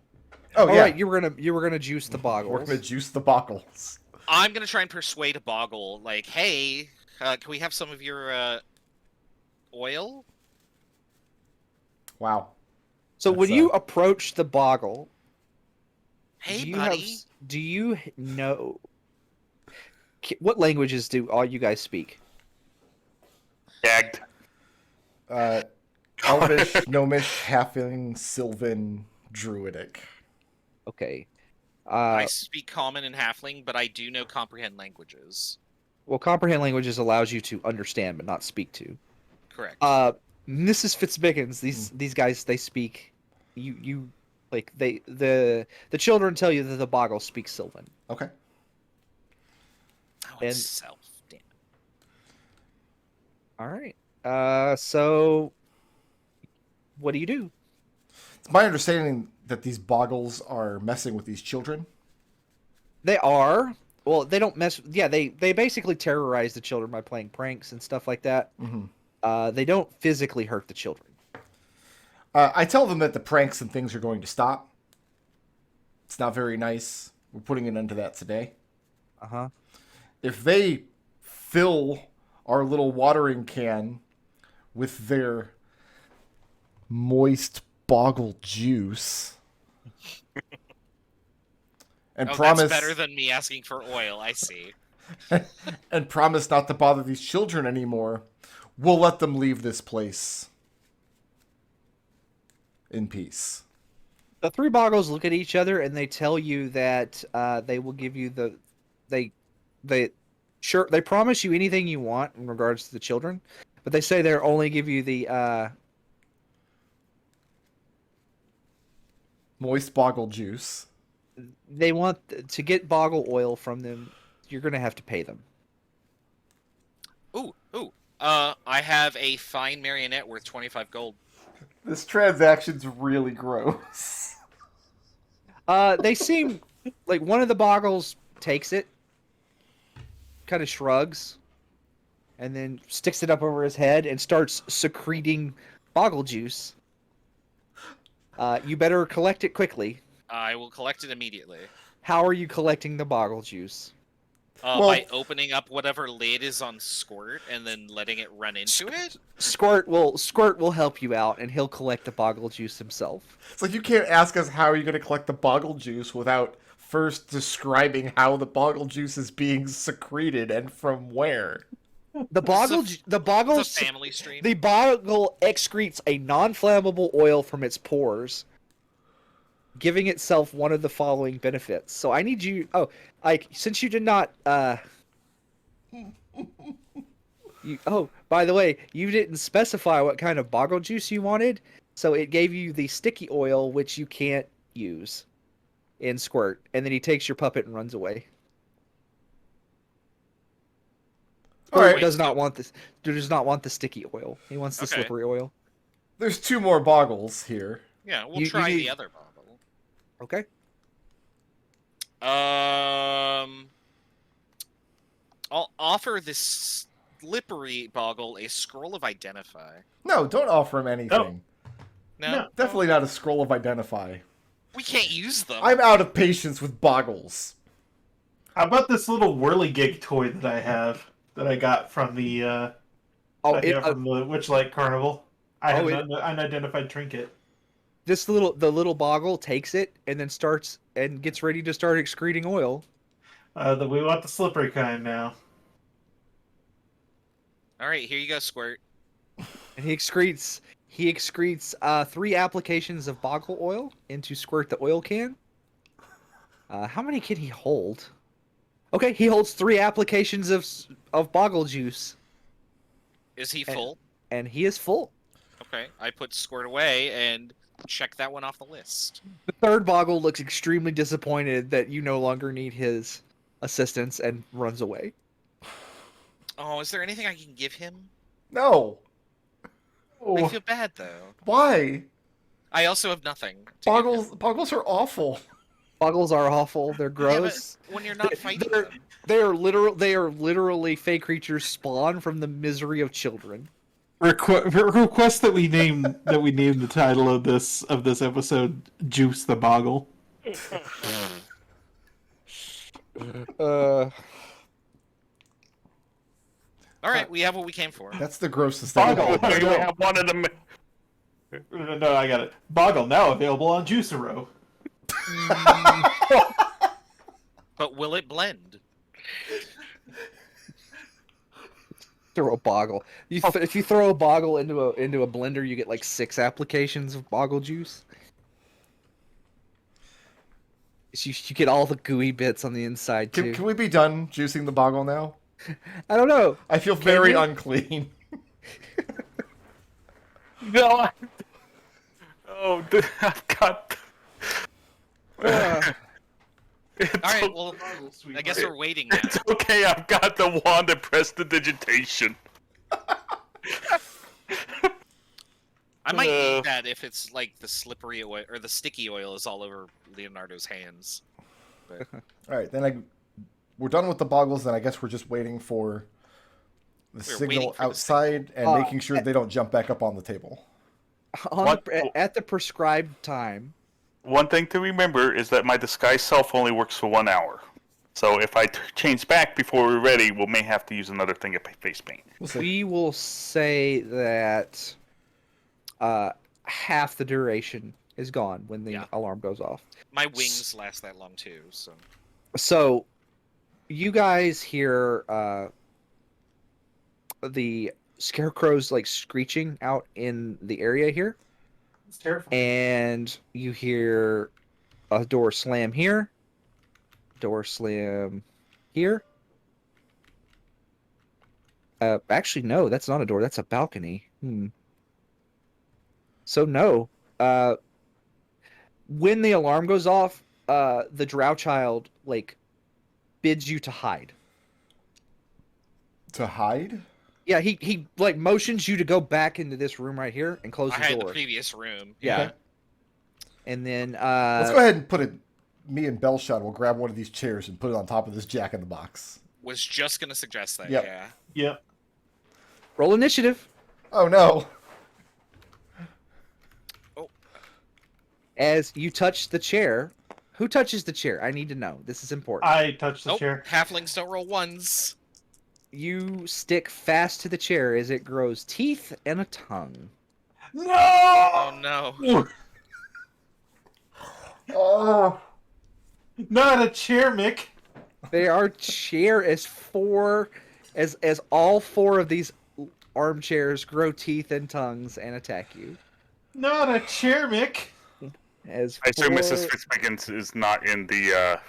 Oh, yeah. Right, you were gonna juice the boggles. We're gonna juice the boggles. I'm gonna try and persuade a boggle, like, hey, can we have some of your oil? Wow. So when you approach the boggle, hey, buddy, do you know what languages do all you guys speak? Gagged. Elvish, Gnomish, Halfling, Sylvan, Druidic. Okay. I speak Common and Halfling, but I do know comprehend languages. Well, comprehend languages allows you to understand but not speak to. Correct. This is Fitzbiggins. These guys, they speak. You like the children tell you that the boggle speaks Sylvan. Okay. Oh, it's self. Damn it. All right. So what do you do? It's my understanding that these boggles are messing with these children. They are. Well, they don't mess. Yeah, they basically terrorize the children by playing pranks and stuff like that. Mm-hmm. They don't physically hurt the children. I tell them that the pranks and things are going to stop. It's not very nice. We're putting an end to that today. Uh-huh. If they fill our little watering can with their moist boggle juice and promise that's better than me asking for oil, I see. and promise not to bother these children anymore, we'll let them leave this place in peace. The 3 boggles look at each other and they tell you that they will give you they promise you anything you want in regards to the children, but they say they'll only give you the moist boggle juice. They want to get boggle oil from them. You're gonna have to pay them. Ooh. I have a fine marionette worth 25 gold. This transaction's really gross. They seem like one of the boggles takes it, kind of shrugs, and then sticks it up over his head and starts secreting boggle juice. You better collect it quickly. I will collect it immediately. How are you collecting the boggle juice? By opening up whatever lid is on Squirt and then letting it run into it? Squirt will help you out, and he'll collect the boggle juice himself. It's like you can't ask us how are you going to collect the boggle juice without first describing how the boggle juice is being secreted and from where. The boggle, the boggle, It's a family stream. the boggle excretes a non-flammable oil from its pores, giving itself one of the following benefits. So I need you. Oh, like since you did not. By the way, you didn't specify what kind of boggle juice you wanted, so it gave you the sticky oil, which you can't use in Squirt, and then he takes your puppet and runs away. All right. Does not want this. Does not want the sticky oil. He wants the Okay. slippery oil. There's 2 more boggles here. Yeah, we'll You try need- the other bottle. Okay. I'll offer this slippery boggle a scroll of identify. No, don't offer him anything. No, Definitely not a scroll of identify. we can't use them. I'm out of patience with boggles. How about this little whirligig toy that I have that I got from the from the Witchlight Carnival? I have an unidentified trinket. the little boggle takes it and then starts and gets ready to start excreting oil. We want the slippery kind now. All right, here you go, Squirt. And he excretes 3 applications of boggle oil into Squirt the oil can. How many can he hold? Okay, he holds 3 applications of boggle juice, Is he full? and he is full. Okay, I put Squirt away and check that one off the list. The third boggle looks extremely disappointed that you no longer need his assistance and runs away. Oh, is there anything I can give him? No. I feel bad though. Why? I also have nothing. To give him. Boggles are awful. Boggles are awful. They're Yeah, gross. but when you're not fighting They're- them. They are literally fey creatures spawned from the misery of children. Request that we name the title of this episode "Juice the Boggle." Uh, All right, we have what we came for. That's the grossest thing. of all. We have one of them. No, I got it. Boggle now available on Juicero. But will it blend? throw a boggle. If you throw a boggle into a blender, you get like 6 applications of boggle juice. So you get all the gooey bits on the inside too. Can we be done juicing the boggle now? I don't know. I feel very we? unclean. No. I've got. It's All right, well, I guess we're waiting now. It's okay. I've got the wand and prestidigitation. I might need that if it's like the slippery oil or the sticky oil is all over Leonardo's hands. But All right, then we're done with the boggles. Then I guess we're just waiting for the waiting signal for the outside and making sure they don't jump back up on the table. At the prescribed time. One thing to remember is that my disguise self only works for 1 hour. So if I change back before we're ready, we may have to use another thing of face paint. We'll see. We will say that half the duration is gone when the alarm goes off. my wings last that long too, so. So, you guys hear the scarecrows like screeching out in the area here, It's terrifying. and you hear a door slam here, door slam here. Actually, no, that's not a door. That's a balcony. So no. When the alarm goes off, the drow child like bids you to hide. To hide? Yeah, he like motions you to go back into this room right here and close I the had door. the previous room. Yeah. Okay. And then Let's go ahead and put it. Me and Belshan will grab one of these chairs and put it on top of this Jack in the Box. Was just gonna suggest that. Yep. Yeah. Yep. roll initiative. Oh no! As you touch the chair. Who touches the chair? I need to know. This is important. I touched the Nope. chair. Halflings don't roll ones. You stick fast to the chair as it grows teeth and a tongue. No! Oh no. Oh! Not a chair, Mick. They are chair as 4 as all 4 of these armchairs grow teeth and tongues and attack you. Not a chair, Mick. As I assume 4... Mrs. Fitzbiggins is not in the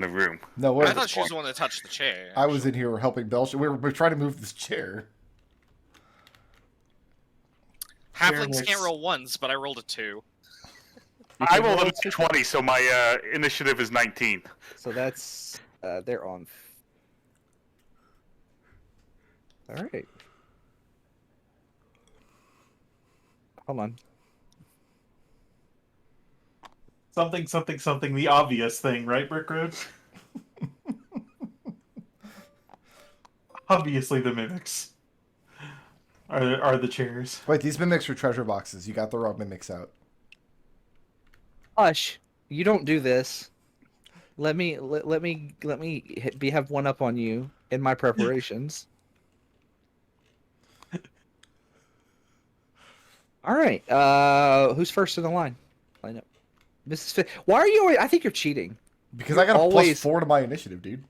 room. No, I thought she was the one that touched the chair. I was in here helping Belshan. We're trying to move this chair. Halflings can't roll 1s, but I rolled a 2. I rolled a 20, so my initiative is 19. So that's they're on. All right. Hold on. Something, the obvious thing, right, Brickroad? Obviously the mimics are the chairs. Wait, these mimics are treasure boxes. You got the wrong mimics out. Hush! You don't do this. Let me have one up on you in my preparations. All right. Who's first in the line? Line up. Mrs. Fit. Why are you always... I think you're cheating. Because I got a always... +4 to my initiative, dude.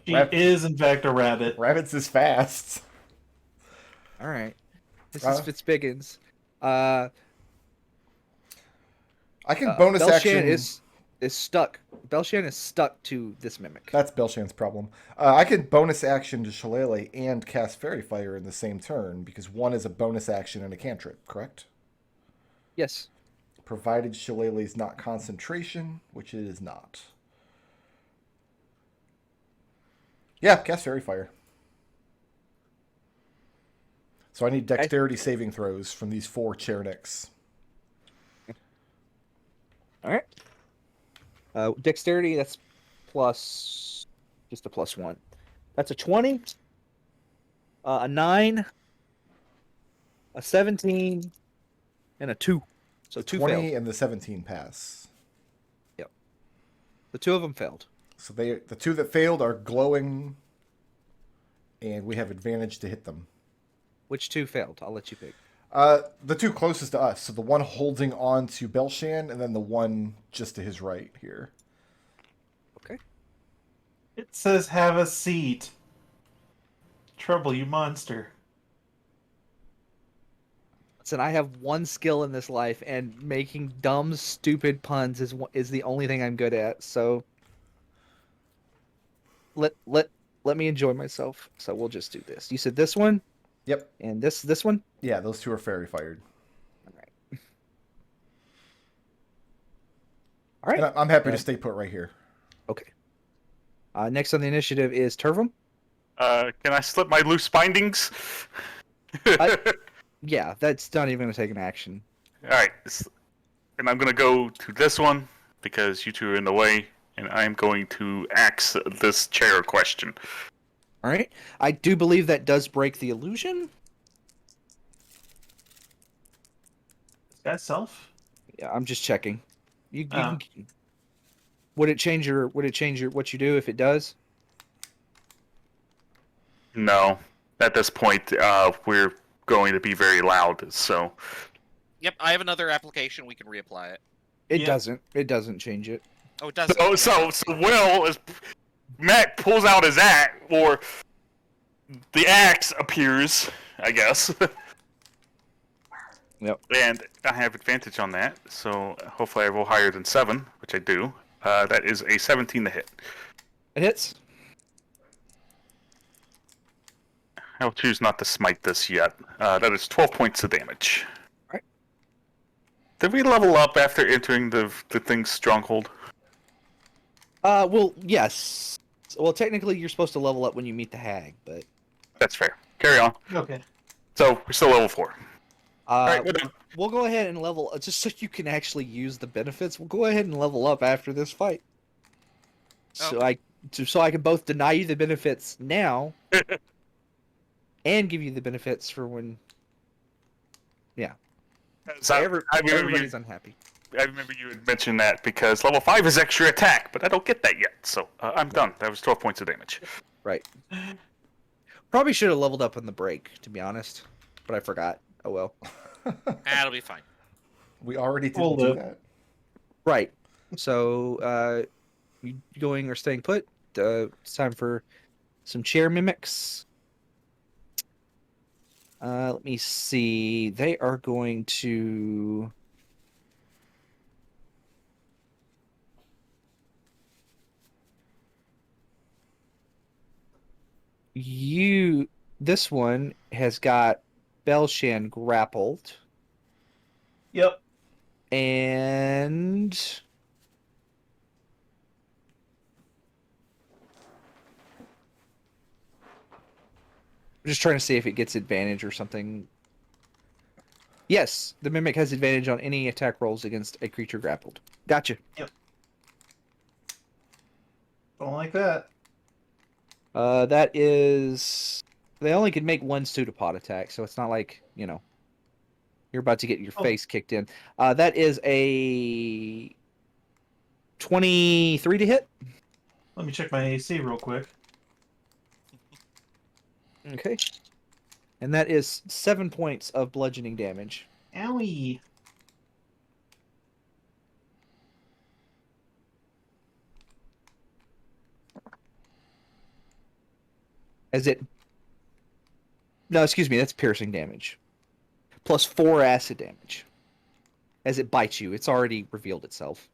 She is, in fact, a rabbit. Rabbits is fast. All right. Mrs. Fitzbiggins. I can bonus Belshan action. is stuck. Belshan is stuck to this mimic. That's Belshan's problem. I can bonus action to Shillelagh and cast Fairy Fire in the same turn because one is a bonus action and a cantrip, correct? Yes. Provided Shillelagh is not concentration, which it is not. Yeah, cast Fairy Fire. So I need dexterity saving throws from these 4 chair nicks. All right. Dexterity, that's plus... Just a +1. That's a 20. A 9. A 17. And a 2. So 2 20 failed. and the 17 pass. Yep. The 2 of them failed. So the 2 that failed are glowing, and we have advantage to hit them. Which 2 failed? I'll let you pick. The 2 closest to us. So the one holding on to Belshan, and then the one just to his right here. Okay. It says have a seat. Treble, you monster. Listen, I have one skill in this life, and making dumb, stupid puns is the only thing I'm good at. So let me enjoy myself. So we'll just do this. You said this one? Yep. And this one? Yeah, those 2 are fairy fired. All right. And I'm happy to stay put right here. Okay. Next on the initiative is Turvum. Can I slip my loose bindings? Yeah, that's not even going to take an action. Alright. And I'm going to go to this one because you 2 are in the way, and I'm going to axe this chair question. All right. I do believe that does break the illusion. Is that self? Yeah, I'm just checking. Would it change your what you do if it does? No. At this point, we're going to be very loud, so... Yep, I have another application. We can reapply it. It Yeah. doesn't. It doesn't change it. Oh, it doesn't. So Will is... Matt pulls out his axe, or the axe appears, I guess. Yep. And I have advantage on that, so hopefully I roll higher than 7, which I do. That is a 17 to hit. It hits. I'll choose not to smite this yet. That is 12 points of damage. Right. Did we level up after entering the thing's stronghold? Well, yes. Well, technically, you're supposed to level up when you meet the hag, but That's fair. Carry on. Okay. So, we're still level 4. Alright, we're done. we'll go ahead and level just so you can actually use the benefits. We'll go ahead and level up after this fight. So I can both deny you the benefits now and give you the benefits for when. Yeah. So, Everybody's unhappy. I remember you had mentioned that because level 5 is extra attack, but I don't get that yet. So, I'm done. That was 12 points of damage. Right. Probably should have leveled up on the break, to be honest, but I forgot. Oh well. That'll be fine. We already didn't Hold do up. that. Right. So, you going or staying put? It's time for some chair mimics. Let me see. They are going to. This one has got Belshan grappled. Yep. And I'm just trying to see if it gets advantage or something. Yes, the mimic has advantage on any attack rolls against a creature grappled. Gotcha. Yep. Don't like that. That is. They only can make one pseudopod attack, so it's not like, you're about to get your face kicked in. That is a 23 to hit. Let me check my AC real quick. Okay. And that is 7 points of bludgeoning damage. Owie. No, excuse me, that's piercing damage. Plus 4 acid damage. As it bites you. It's already revealed itself.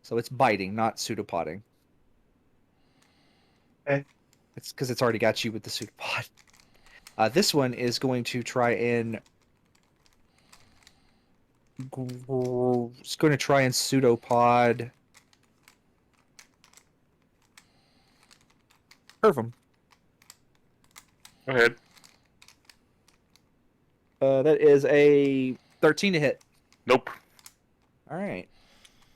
So it's biting, not pseudopoding. Okay. It's because it's already got you with the pseudopod. This one is going to try and... It's going to try and pseudopod... Turvum. Go ahead. That is a 13 to hit. Nope. All right.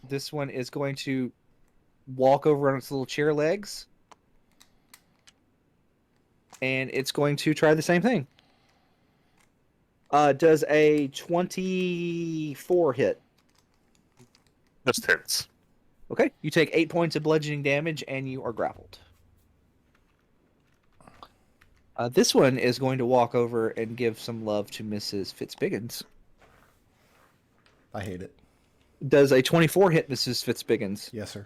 This one is going to walk over on its little chair legs. And it's going to try the same thing. Does a 24 hit? Just hits. Okay. You take 8 points of bludgeoning damage and you are grappled. This one is going to walk over and give some love to Mrs. Fitzbiggins. I hate it. Does a 24 hit Mrs. Fitzbiggins? Yes, sir.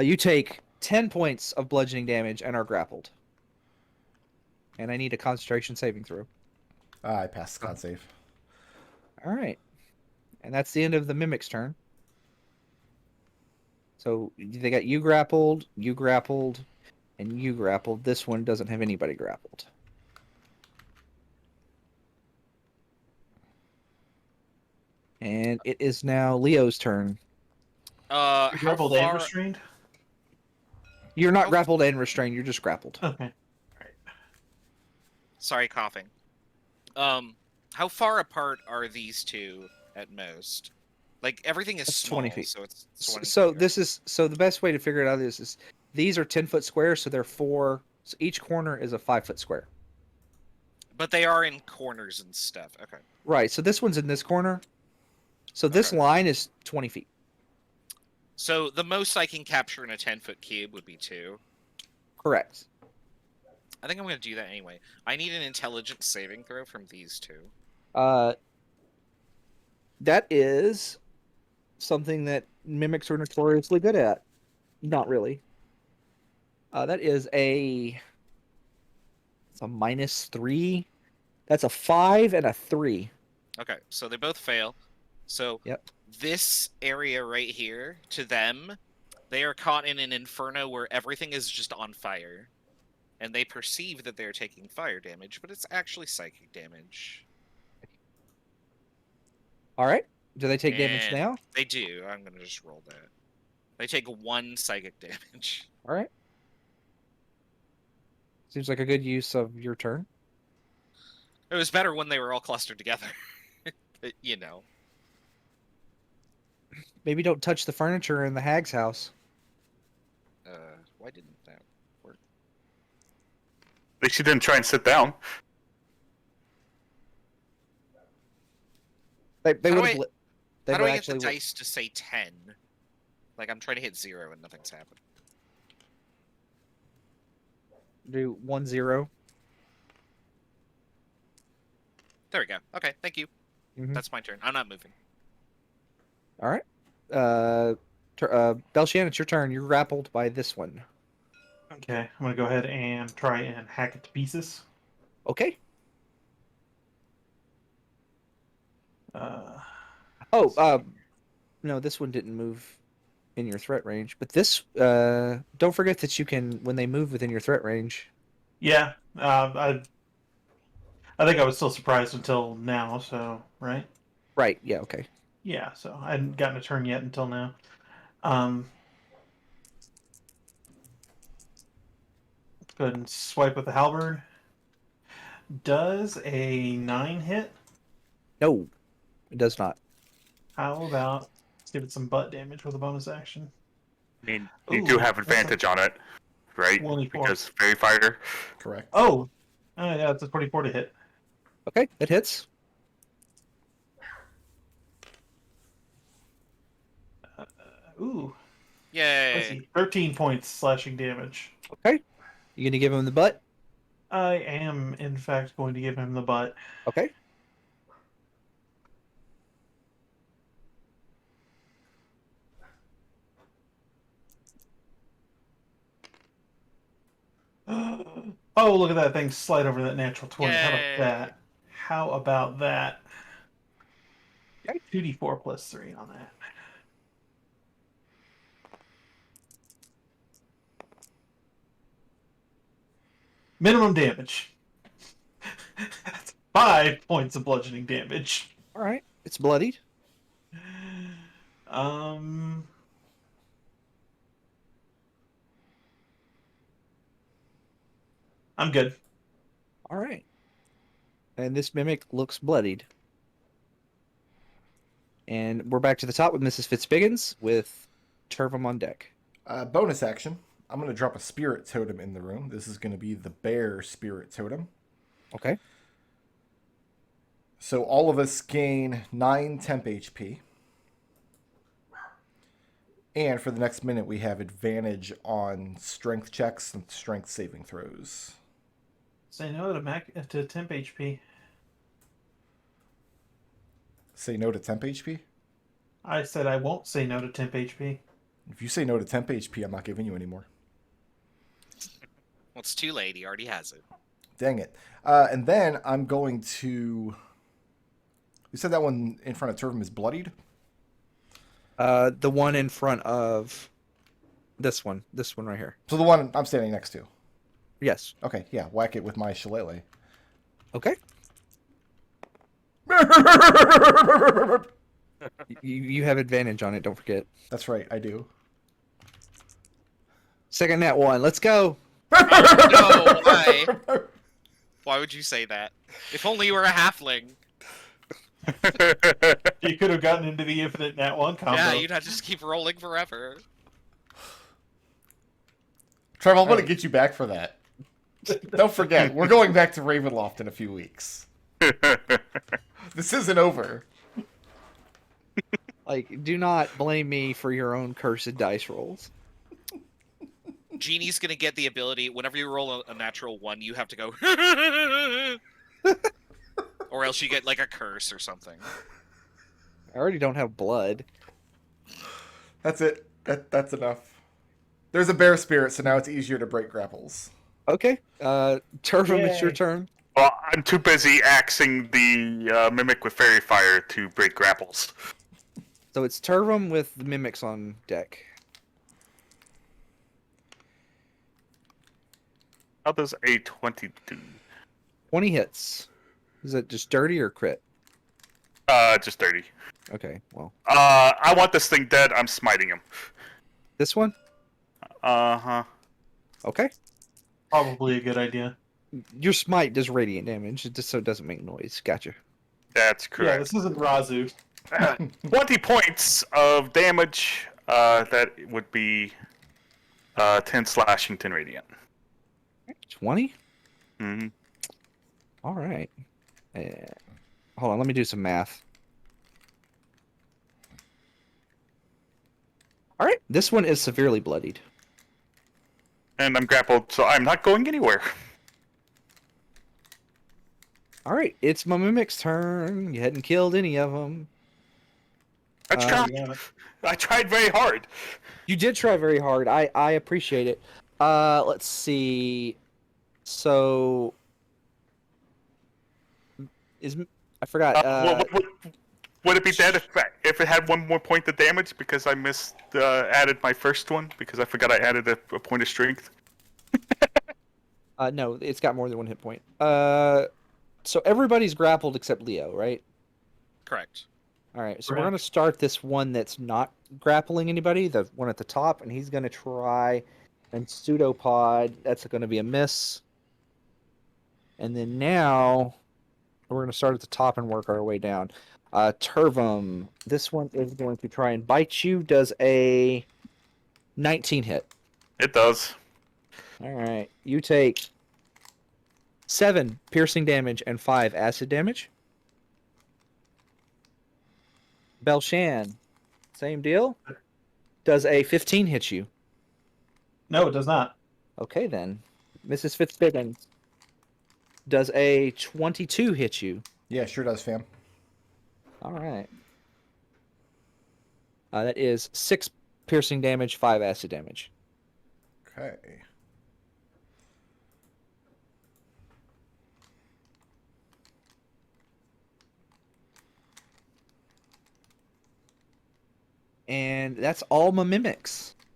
You take 10 points of bludgeoning damage and are grappled. And I need a concentration saving throw. I passed the con save. All right. And that's the end of the Mimic's turn. So they got you grappled, and you grappled. This one doesn't have anybody grappled. And it is now Leo's turn. How Grappled and far? restrained? You're not grappled and restrained, you're just grappled. Okay. Sorry, coughing. How far apart are these two at most? Like everything is That's small, 20 feet. so it's 20 So feet. the best way to figure it out is these are 10-foot squares, so they're 4. So each corner is a 5-foot square. But they are in corners and stuff. Okay. Right. So this one's in this corner. So this line is 20 feet. So the most I can capture in a 10-foot cube would be 2. Correct. I think I'm going to do that anyway. I need an intelligence saving throw from these two. That is something that mimics are notoriously good at. Not really. That is it's a -3. That's a 5 and a 3. Okay, so they both fail. So this area right here, to them, they are caught in an inferno where everything is just on fire. And they perceive that they're taking fire damage, but it's actually psychic damage. All right. Do they take damage And now? They do. I'm going to just roll that. They take 1 psychic damage. All right. Seems like a good use of your turn. It was better when they were all clustered together. You know. Maybe don't touch the furniture in the hag's house. Why didn't that work? At least you didn't try and sit down. They How do would I- have. How do I get the dice to say 10? Like, I'm trying to hit 0 and nothing's happened. Do 1-0. There we go. Okay, thank you. Mhm. That's my turn. I'm not moving. All right. Belshan, it's your turn. You're grappled by this one. Okay, I'm gonna go ahead and try and hack it to pieces. Okay. Uh, No, this one didn't move in your threat range, but this don't forget that you can when they move within your threat range. yeah, I think I was still surprised until now. So right, Right. Yeah. Okay. yeah. So I hadn't gotten a turn yet until now. Let's go ahead and swipe with the halberd. Does a 9 hit? No, it does not. How about let's give it some butt damage with a bonus action? I mean, you Ooh, do have that's advantage on it, right? 24. Because Fairy Fire. Correct. Oh, yeah, it's a 24 to hit. Okay, it hits. Ooh, let's Yay! see, 13 points slashing damage. Okay. You gonna give him the butt? I am, in fact, going to give him the butt. Okay. Oh, look at that thing slide over that natural 20. How about Yay. that? How about that? Okay. 2d4 plus 3 on that. Minimum damage. That's 5 points of bludgeoning damage. All right. It's bloodied. Um. I'm good. All right. And this mimic looks bloodied. And we're back to the top with Mrs. Fitzbiggins with Turvum on deck. Bonus action. I'm going to drop a spirit totem in the room. This is going to be the bear spirit totem. Okay. So all of us gain 9 temp HP. And for the next minute, we have advantage on strength checks and strength saving throws. Say no to temp HP. Say no to temp HP? I said I won't say no to temp HP. If you say no to temp HP, I'm not giving you any more. Well, it's too late. He already has it. Dang it. And then I'm going to... You said that one in front of Turvum is bloodied? The one in front of this one right here. So the one I'm standing next to. Yes. Okay, yeah, whack it with my shillelagh. Okay. You have advantage on it, don't forget. That's right, I do. Second nat one. Let's go. No, why? Why would you say that? If only you were a halfling. You could have gotten into the infinite nat 1 combo. Yeah, you'd have to just keep rolling forever. Trevor, I'm going to get you back for that. Don't forget, we're going back to Ravenloft in a few weeks. This isn't over. Like, do not blame me for your own cursed dice rolls. Genie's gonna get the ability, whenever you roll a natural 1, you have to go or else you get like a curse or something. I already don't have blood. That's it. That's enough. There's a bear spirit, so now it's easier to break grapples. Okay. Turvum, it's your Yay. turn. Well, I'm too busy axing the mimic with Fairy Fire to break grapples. So it's Turvum with the mimics on deck. How does a 22? 20 hits. Is it just dirty or crit? Just 30. Okay, well. I want this thing dead. I'm smiting him. This one? Uh-huh. Okay. Probably a good idea. Your smite does radiant damage, just so it doesn't make noise. Gotcha. That's Yeah, correct. this isn't Razu. 20 points of damage. That would be 10 slashing, 10 radiant. 20? Mm-hmm. All right. Hold on, let me do some math. All right, this one is severely bloodied. And I'm grappled, so I'm not going anywhere. All right, it's my mimic's turn. You hadn't killed any of them. I tried. Yeah. I tried very hard. You did try very hard. I appreciate it. Let's see. So I forgot. Would it be dead if it had one more point of damage because I missed added my first one because I forgot I added a point of strength? No, it's got more than one hit point. So everybody's grappled except Leo, right? Correct. All right, so we're going to start this one that's not grappling anybody, the one at the top, and he's going to try and pseudopod. That's going to be a miss. And then now we're going to start at the top and work our way down. Turvum, this one is going to try and bite you. Does a 19 hit? It does. All right, you take 7 piercing damage and 5 acid damage. Belshan, same deal. Does a 15 hit you? No, it does not. Okay, then. Mrs. Fitzbiggins, does a 22 hit you? Yeah, sure does, fam. All right. That is 6 piercing damage, 5 acid damage. Okay. And that's all my mimics.